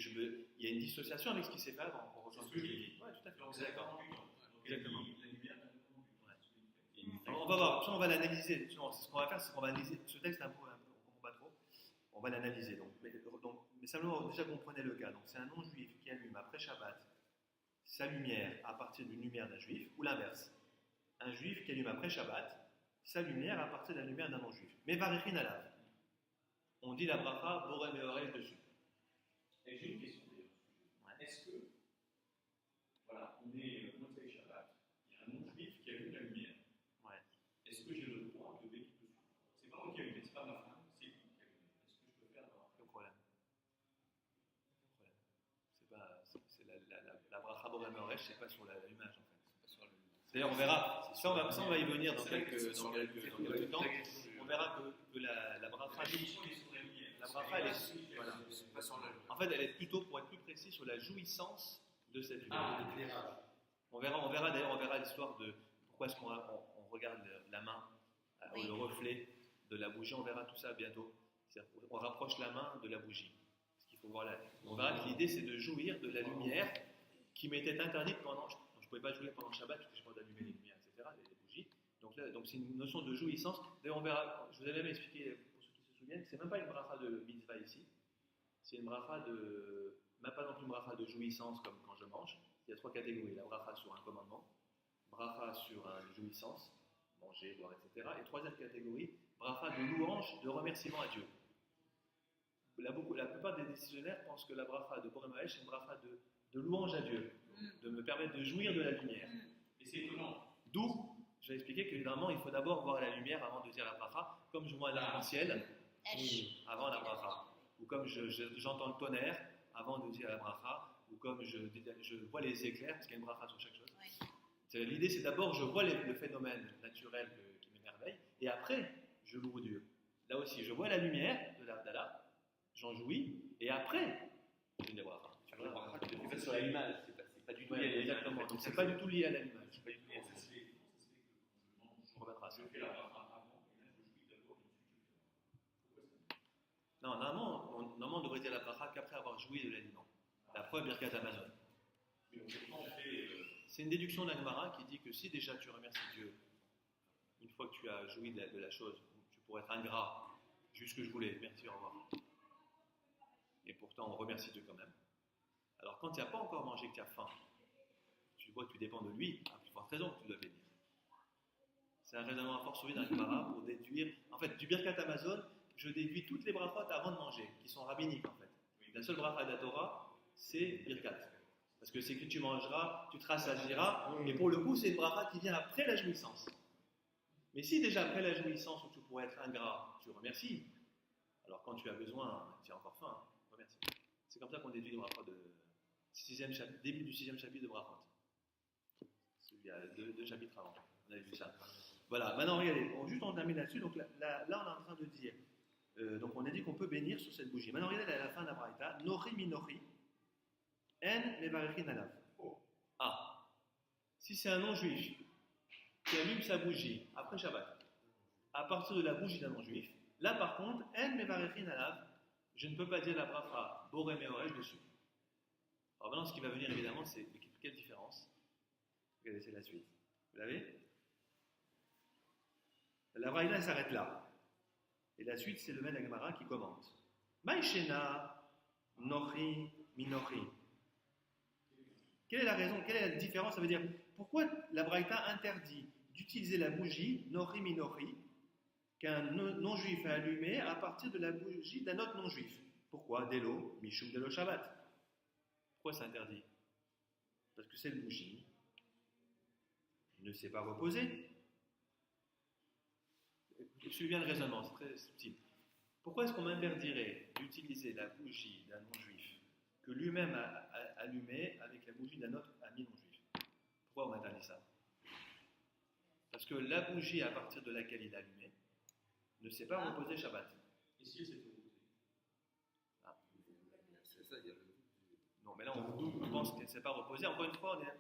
y a une dissociation avec ce qui s'est fait avant. On rejoint ce que je dis. Ouais, tout à fait. Donc c'est indépendant du temps. Donc elle Exactement. dit la lumière est indépendante du temps. Alors, on va voir, on va l'analyser. Ce qu'on va faire, c'est qu'on va analyser. Ce texte, on ne comprend pas trop. On va l'analyser. Mais simplement, déjà comprenez le cas. Donc, c'est un non-juif qui allume après Shabbat sa lumière à partir d'une lumière d'un juif, ou l'inverse. Un juif qui allume après Shabbat sa lumière à partir de la lumière d'un non-juif. Mais varichin alav. On dit la bracha boré meorel dessus. Et j'ai une question d'ailleurs. Ouais. Est-ce que, voilà, on est Motsei Shabbat, il y a un non-juif qui allume la lumière. Ouais. Est-ce que j'ai le droit de veiller dessus? C'est pas moi qui allume, c'est pas ma femme, c'est lui qui allume. Est-ce que je peux faire dans Aucun problème. C'est la bracha boré meorel, c'est pas sur l'allumage en fait. D'ailleurs, on verra. Ça, on va y venir dans quelques temps. On verra que la bracha, la bracha, elle est, voilà. En fait, elle est plutôt, pour être plus précis, sur la jouissance de cette lumière. l'éclairage. On verra d'ailleurs, on verra l'histoire de pourquoi est-ce qu'on regarde la main, Oui. le reflet de la bougie. On verra tout ça bientôt. On rapproche la main de la bougie. Parce qu'il faut voir on verra que l'idée, c'est de jouir de la lumière qui m'était interdite pendant. Je ne pouvais pas jouer pendant Shabbat parce que je n'ai pas d'allumer les lumières, etc., les bougies. Donc c'est une notion de jouissance. D'ailleurs, on verra, je vous avais même expliqué, pour ceux qui se souviennent, que ce n'est même pas une bracha de mitzvah ici. C'est une bracha même pas non plus une bracha de jouissance comme quand je mange. Il y a trois catégories. La bracha sur un commandement, bracha sur une jouissance, manger, boire, etc. Et troisième catégorie, bracha de louange, de remerciement à Dieu. La plupart des décisionnaires pensent que la bracha de Boré Moash est une bracha de louange à Dieu, de me permettre de jouir de la lumière. Et c'est étonnant. D'où, je vais expliquer que normalement, il faut d'abord voir la lumière avant de dire la bracha, comme je vois l'arc-en-ciel avant la bracha, ou comme j'entends le tonnerre avant de dire la bracha, ou comme je vois les éclairs, parce qu'il y a une bracha sur chaque chose. Oui. L'idée, c'est d'abord, je vois le phénomène naturel qui m'émerveille, et après, je loue Dieu. Là aussi, je vois la lumière de l'Avdallah, j'en jouis, et après, je dis la bracha. Tu fais ça sur la image, c'est pas du tout lié à Ouais, l'image. exactement. Donc, c'est pas du tout lié à l'allumage. C'est pas du tout lié à Ça ça. se fait que quand je mange, On remettra ça. je fais la bracha avant, et là je jouis d'abord, et ensuite je fais la bracha. Pourquoi ça? Non, normalement, on devrait dire la bracha qu'après avoir joui de l'aliment. La preuve, Birkat Amazon. Mais quand on fait. C'est une déduction d'Agmara qui dit que si déjà tu remercies Dieu, une fois que tu as joui de la chose, tu pourrais être ingrat, juste ce que je voulais, merci, au revoir. Et pourtant, on remercie Dieu quand même. Alors, quand tu n'as pas encore mangé, que tu as faim, tu vois que tu dépends de lui, à plus forte raison que tu dois bénir. C'est un raisonnement à fortiori d'Agmara pour déduire. En fait, du Birkat Amazon, je déduis toutes les brachot avant de manger, qui sont rabbiniques en fait. La seule bracha de la Torah, c'est Birkat. Parce que c'est que tu mangeras, tu te rassasieras, et pour le coup, c'est une bracha qui vient après la jouissance. Mais si déjà après la jouissance, où tu pourrais être ingrat, tu remercies, alors quand tu as besoin, tu as encore faim, remercie. C'est comme ça qu'on déduit le bracha de début du 6e chapitre de Brachot. Il y a deux chapitres avant, on avait vu ça. Voilà, maintenant regardez, on termine là-dessus, donc là, on est en train de dire, donc on a dit qu'on peut bénir sur cette bougie. Maintenant regardez à la fin de la braïta, Nori minori, en levarechin alav. Ah, si c'est un non-juif qui allume sa bougie après Shabbat, à partir de la bougie d'un non-juif, là par contre, en levarechin alav, je ne peux pas dire la bracha boré meorej dessus. Alors maintenant, ce qui va venir évidemment, c'est quelle différence? Regardez, c'est la suite. Vous l'avez? La braïta s'arrête là. Et la suite, c'est le Ben Agmara qui commente. Maïshena, Nochi, Minochi. Quelle est la raison? Quelle est la différence? Ça veut dire, pourquoi la braïta interdit d'utiliser la bougie Nochi, Minochi qu'un non-juif a allumé à partir de la bougie d'un autre non-juif? Pourquoi? Delo, Mishum Delo Shabbat. Pourquoi c'est interdit? Parce que cette bougie ne s'est pas reposée. Suivez bien le raisonnement, c'est très subtil. Pourquoi est-ce qu'on m'interdirait d'utiliser la bougie d'un non-juif que lui-même a allumée avec la bougie d'un autre ami non-juif? Pourquoi on m'interdit ça? Parce que la bougie à partir de laquelle il a allumé ne s'est pas reposée Shabbat. Et si elle s'était reposée? C'est ça, il y a le. Non, mais là on pense qu'elle ne s'est pas reposée. Encore une fois, on est à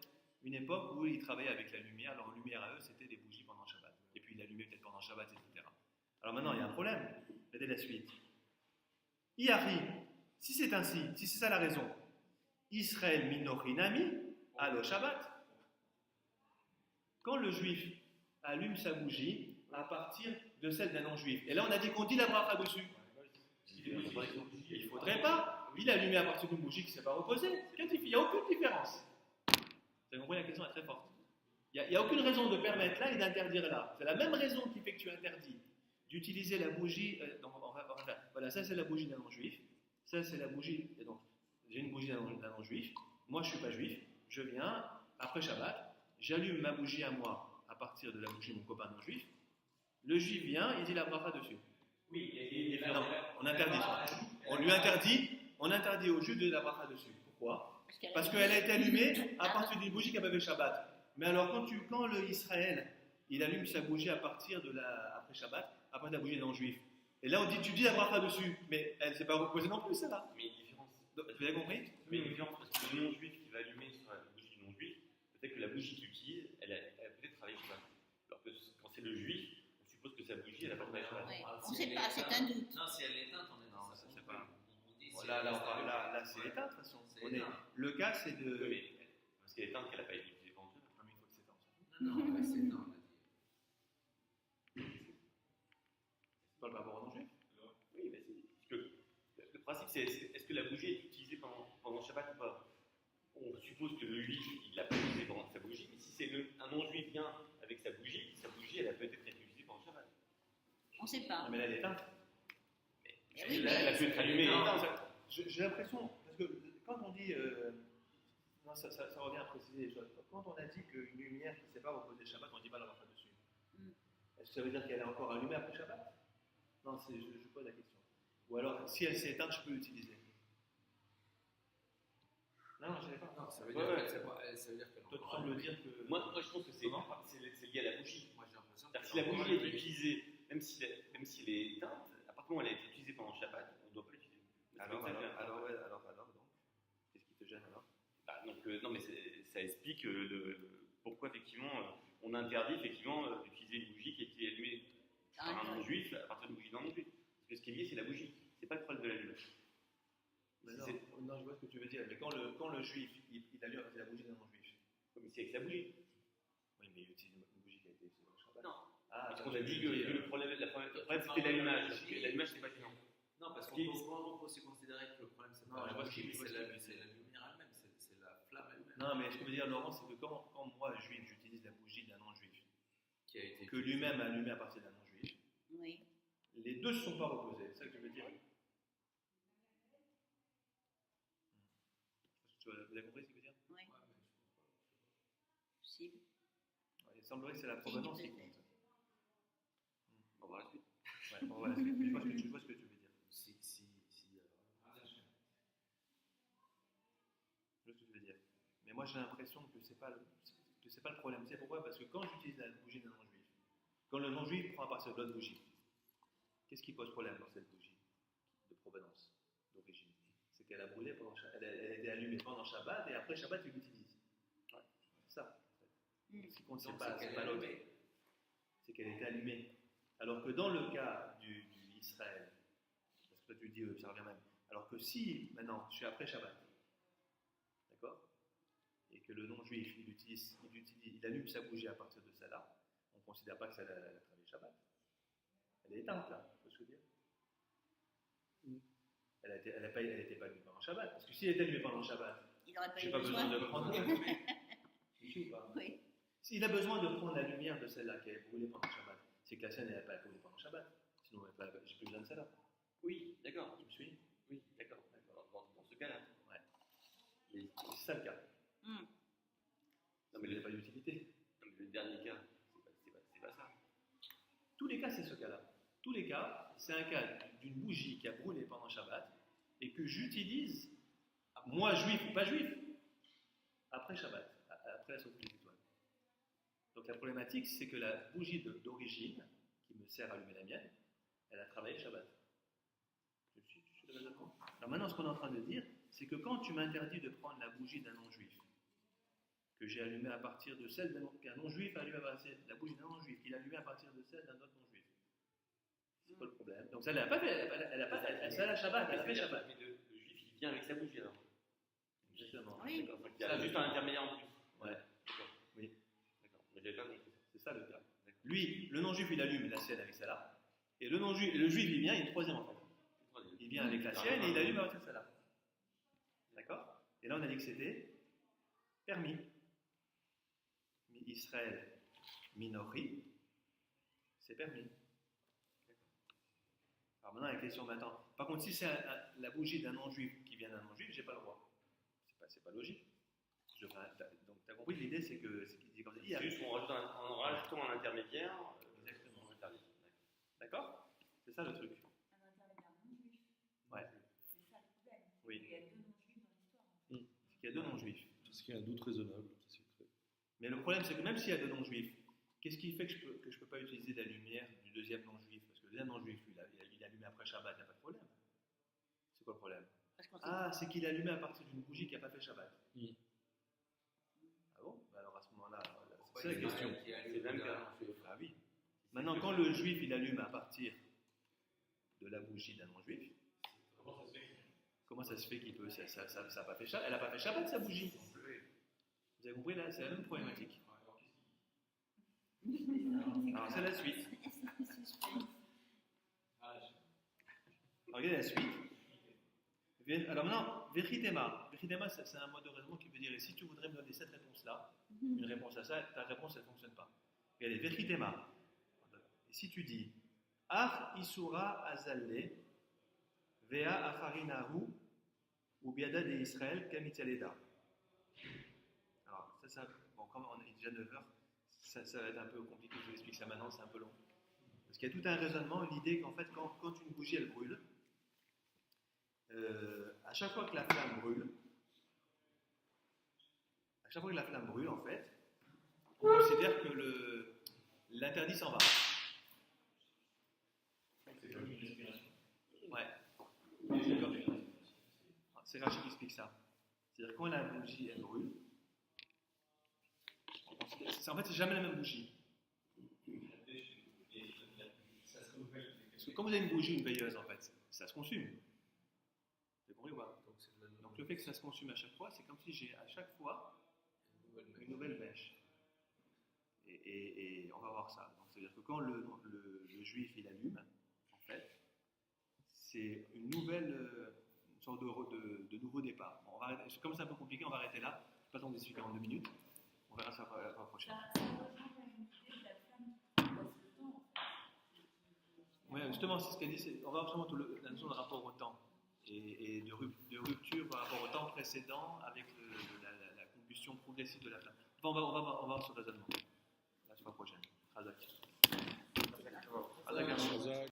une époque où ils travaillaient avec la lumière. Leur lumière à eux, c'était des bougies pendant Shabbat. Et puis il allumait peut-être pendant Shabbat, etc. Alors maintenant, il y a un problème. Regardez la suite. Iari, si c'est ainsi, si c'est ça la raison, Israël minorinami, allo Shabbat. Quand le juif allume sa bougie à partir de celle d'un non-juif, et là on a dit qu'on dit la bracha dessus. Il ne faudrait pas. Il a allumé à partir d'une bougie qui ne s'est pas reposée. Il n'y a aucune différence. Vous avez compris, la question est très forte. Il n'y a aucune raison de permettre là et d'interdire là. C'est la même raison qui fait que tu interdis d'utiliser la bougie. Voilà, ça c'est la bougie d'un non-juif. Ça c'est la bougie. Et donc, j'ai une bougie d'un non-juif. Moi je ne suis pas juif. Je viens, après Shabbat, j'allume ma bougie à moi à partir de la bougie de mon copain non-juif. Le juif vient, il dit la bracha dessus. Oui, non, on interdit ça. On interdit au juif de la bracha dessus. Pourquoi? Parce qu'elle a été allumée à partir d'une bougie qui avait Shabbat. Mais alors quand le Israël, il allume sa bougie à partir de après Shabbat, après la bougie d'un non-juif. Et là on dit, tu dis la bracha dessus, mais elle ne s'est pas reposée non plus, celle-là. Mais il y a une différence. Donc, vous avez compris? Oui, une différence parce que le non-juif qui va allumer sur la bougie du non-juif, peut-être que la bougie qu'il utilise, elle a peut-être travaillé Shabbat. Alors que quand c'est le juif, on suppose que sa bougie, elle a pas travaillé Shabbat. Ouais. On ne sait pas, c'est un doute. Non, si elle est éteinte, on est dans Non, ça. ça c'est pas. On dit si Bon, là, c'est éteint de toute façon. Le cas c'est de. Oui, mais parce qu'elle est éteinte, qu'elle n'a pas été utilisée pendant Shabbat. Non, mais il faut que c'est éteint. Non, non, c'est éteint, on a dit. C'est pas le rapport au non-juif? Oui, mais parce que le principe, c'est est-ce que la bougie est utilisée pendant Shabbat ou pas? On suppose que le juif, il l'a pas utilisée pendant sa bougie, mais si c'est un non-juif vient avec sa bougie, elle a peut-être été utilisée pendant Shabbat. On ne sait pas. Non, mais là elle est éteinte. Oui, Là, elle a pu être allumée. J'ai l'impression, parce que quand on dit. Non, ça revient à préciser les choses. Quand on a dit qu'une lumière qui ne s'est pas reposée Shabbat, on ne dit pas la bracha dessus. Est-ce que ça veut dire qu'elle est encore allumée après Shabbat? Non, je pose la question. Ou alors, si elle s'est éteinte, je peux l'utiliser. Non, je ne sais pas. Non, ça veut Ouais, dire ouais. ça veut dire qu'elle Toi, tu sembles dire que. Moi, je pense que c'est lié à la bougie. Moi, j'ai l'impression C'est-à-dire que si la bougie est utilisée, même si elle est éteinte, à partir du moment où elle a été utilisée pendant Shabbat, on ne doit pas l'utiliser. Alors, donc, qu'est-ce qui te gêne alors? Non, mais ça explique pourquoi effectivement on interdit effectivement d'utiliser une bougie qui a été allumée par un non-juif à partir d'une bougie d'un non-juif. Parce que ce qui est lié, c'est la bougie. C'est pas le problème de l'allumage. Non, je vois ce que tu veux dire. Mais quand le juif, il allume avec la bougie d'un non-juif. Comme c'est avec sa bougie. Oui, mais il utilise une bougie qui a été utilisée au Shabbat. Non. Ah, Parce qu'on a dit que le problème c'était l'allumage. L'allumage, c'est pas gênant. Non, parce qu'on peut aussi considérer que le problème, c'est Non, pas je la vois ce bougie, qu'il- c'est la lumière elle-même, c'est la flamme elle-même Non, mais ce que je veux dire, Laurent, c'est que quand moi, juif, j'utilise la bougie d'un non-juif, qui a été que lui-même a allumé à partir d'un non-juif, Oui. les deux ne se sont pas reposés. C'est ça que je veux dire. Vous avez compris ce que je veux dire? Oui. il semblerait que c'est la provenance qui compte. On va voir la suite. Ouais, bon, voilà, je vois ce que tu veux dire. Je vois ce que tu veux dire. Mais moi j'ai l'impression que c'est pas le problème. C'est pourquoi? Parce que quand j'utilise la bougie d'un non-juif, quand le non-juif prend à partir de l'autre bougie, qu'est-ce qui pose problème dans cette bougie de provenance, d'origine? C'est qu'elle a brûlé pendant Shabbat, elle a été allumée pendant Shabbat et après Shabbat tu l'utilises. Ouais. C'est ça. En fait. Ce qui compte, c'est pas l'autre. C'est qu'elle a été allumée. Alors que dans le cas du Israël, parce que toi tu dis ça revient même. Alors que si maintenant je suis après Shabbat, d'accord, et que le non-juif il allume sa bougie à partir de celle-là, on ne considère pas que elle a travaillé Shabbat. Elle est éteinte là, tu vois ce que je veux dire? Elle n'était pas allumée pendant Shabbat. Parce que si elle était allumée pendant Shabbat, Il n'aurait pas je eu n'ai pas besoin de prendre. Oui. Oui. S'il a besoin de prendre la lumière de celle-là qui est brûlée pendant Shabbat, c'est que la sienne n'a pas brûlé pendant Shabbat. Sinon, j'ai plus besoin de celle-là. Oui, d'accord. Tu me suis? Oui, d'accord. Dans ce cas-là. Ouais. Mais c'est ça le cas. Non, mais il n'y a pas d'utilité. Non, mais le dernier cas, c'est pas ça. Tous les cas, c'est ce cas-là. Tous les cas, c'est un cas d'une bougie qui a brûlé pendant Shabbat et que j'utilise, moi juif ou pas juif, après Shabbat, après la sortie des étoiles. Donc la problématique, c'est que la bougie d'origine, qui me sert à allumer la mienne, elle a travaillé Shabbat. Je suis d'accord. Alors maintenant, ce qu'on est en train de dire, c'est que quand tu m'interdis de prendre la bougie d'un non-juif, que j'ai allumée à partir de celle qu'un non-juif a allumée à partir de la bougie d'un non-juif, qu'il a allumée à partir de celle d'un autre non-juif. C'est pas le problème. Donc ça, elle n'a pas fait, elle a Shabbat, elle a fait Shabbat. Mais le juif, il vient avec sa bougie alors. Exactement. Oui. Il y a juste un intermédiaire en plus. Ouais. D'accord. Oui. D'accord. Mais j'avais pas compris. C'est ça le cas. Lui, le non-juif, il allume la sienne avec celle-là. Et le juif, il vient, il y a une troisième en fait. Il vient avec la sienne et il allume avec celle-là. D'accord? Et là, on a dit que c'était permis. Israël, minori, c'est permis. Alors maintenant, la question maintenant. Par contre, si c'est la bougie d'un non-juif qui vient d'un non-juif, j'ai pas le droit. C'est pas logique. Donc, tu as compris, l'idée, c'est qu'il dit comme ça. C'est juste en rajoutant un intermédiaire. Exactement. D'accord? C'est ça le truc. Un intermédiaire non-juif. Ouais. C'est ça le problème. Oui. Il y a deux non-juifs dans l'histoire. C'est qu'il y a deux non-juifs. Parce qu'il y a un doute raisonnable. Mais le problème, c'est que même s'il y a deux non-juifs, qu'est-ce qui fait que je ne peux pas utiliser la lumière du deuxième non-juif? Parce que le deuxième non-juif, lui, il est allumé après Shabbat, il n'y a pas de problème. C'est quoi le problème? C'est qu'il est allumé à partir d'une bougie qui n'a pas fait Shabbat. Ah bon? Ben alors à ce moment-là, c'est la question. C'est le même cas. Ah oui. Maintenant, quand le juif, il allume à partir de la bougie d'un non-juif, comment ça se fait qu'il peut... Ça n'a pas fait Shabbat. Elle n'a pas fait Shabbat, sa bougie. Vous avez compris là? C'est la même problématique. Alors c'est la suite. Regardez la suite. Alors maintenant, Vechitema. Vechitema, c'est un mot de raisonnement qui veut dire si tu voudrais me donner cette réponse-là, une réponse à ça, ta réponse, elle ne fonctionne pas. Regardez, Vechitema. Et si tu dis Ar Isura Azalle, Vea Afarinahu, ou Biada de Israël, Kamitialeda. Alors, bon, comme on est déjà 9h, ça va être un peu compliqué, je vous explique ça maintenant, c'est un peu long. Parce qu'il y a tout un raisonnement, l'idée qu'en fait, quand une bougie, elle brûle, à chaque fois que la flamme brûle, en fait, on considère que l'interdit s'en va. Ouais. C'est Rachid qui explique ça. C'est-à-dire quand la bougie, elle brûle, en fait, c'est jamais la même bougie. Parce que quand vous avez une bougie, une veilleuse, en fait, ça se consume. Vous avez compris ou pas? Donc le fait que ça se consume à chaque fois, c'est comme si j'ai à chaque fois une nouvelle mèche. Et on va voir ça. Donc c'est-à-dire que quand le juif il allume, en fait, c'est une nouvelle une sorte de nouveau départ. Bon, comme c'est un peu compliqué, on va arrêter là. Je ne sais pas si on va expliquer en 2 minutes. On verra ça la fois prochaine. Oui, justement, c'est ce qu'elle dit. On va voir justement la notion de rapport au temps et de rupture par rapport au temps précédent avec la combustion progressive de la flamme. Enfin, on va voir ce raisonnement. fois prochaine. Razak. Razak.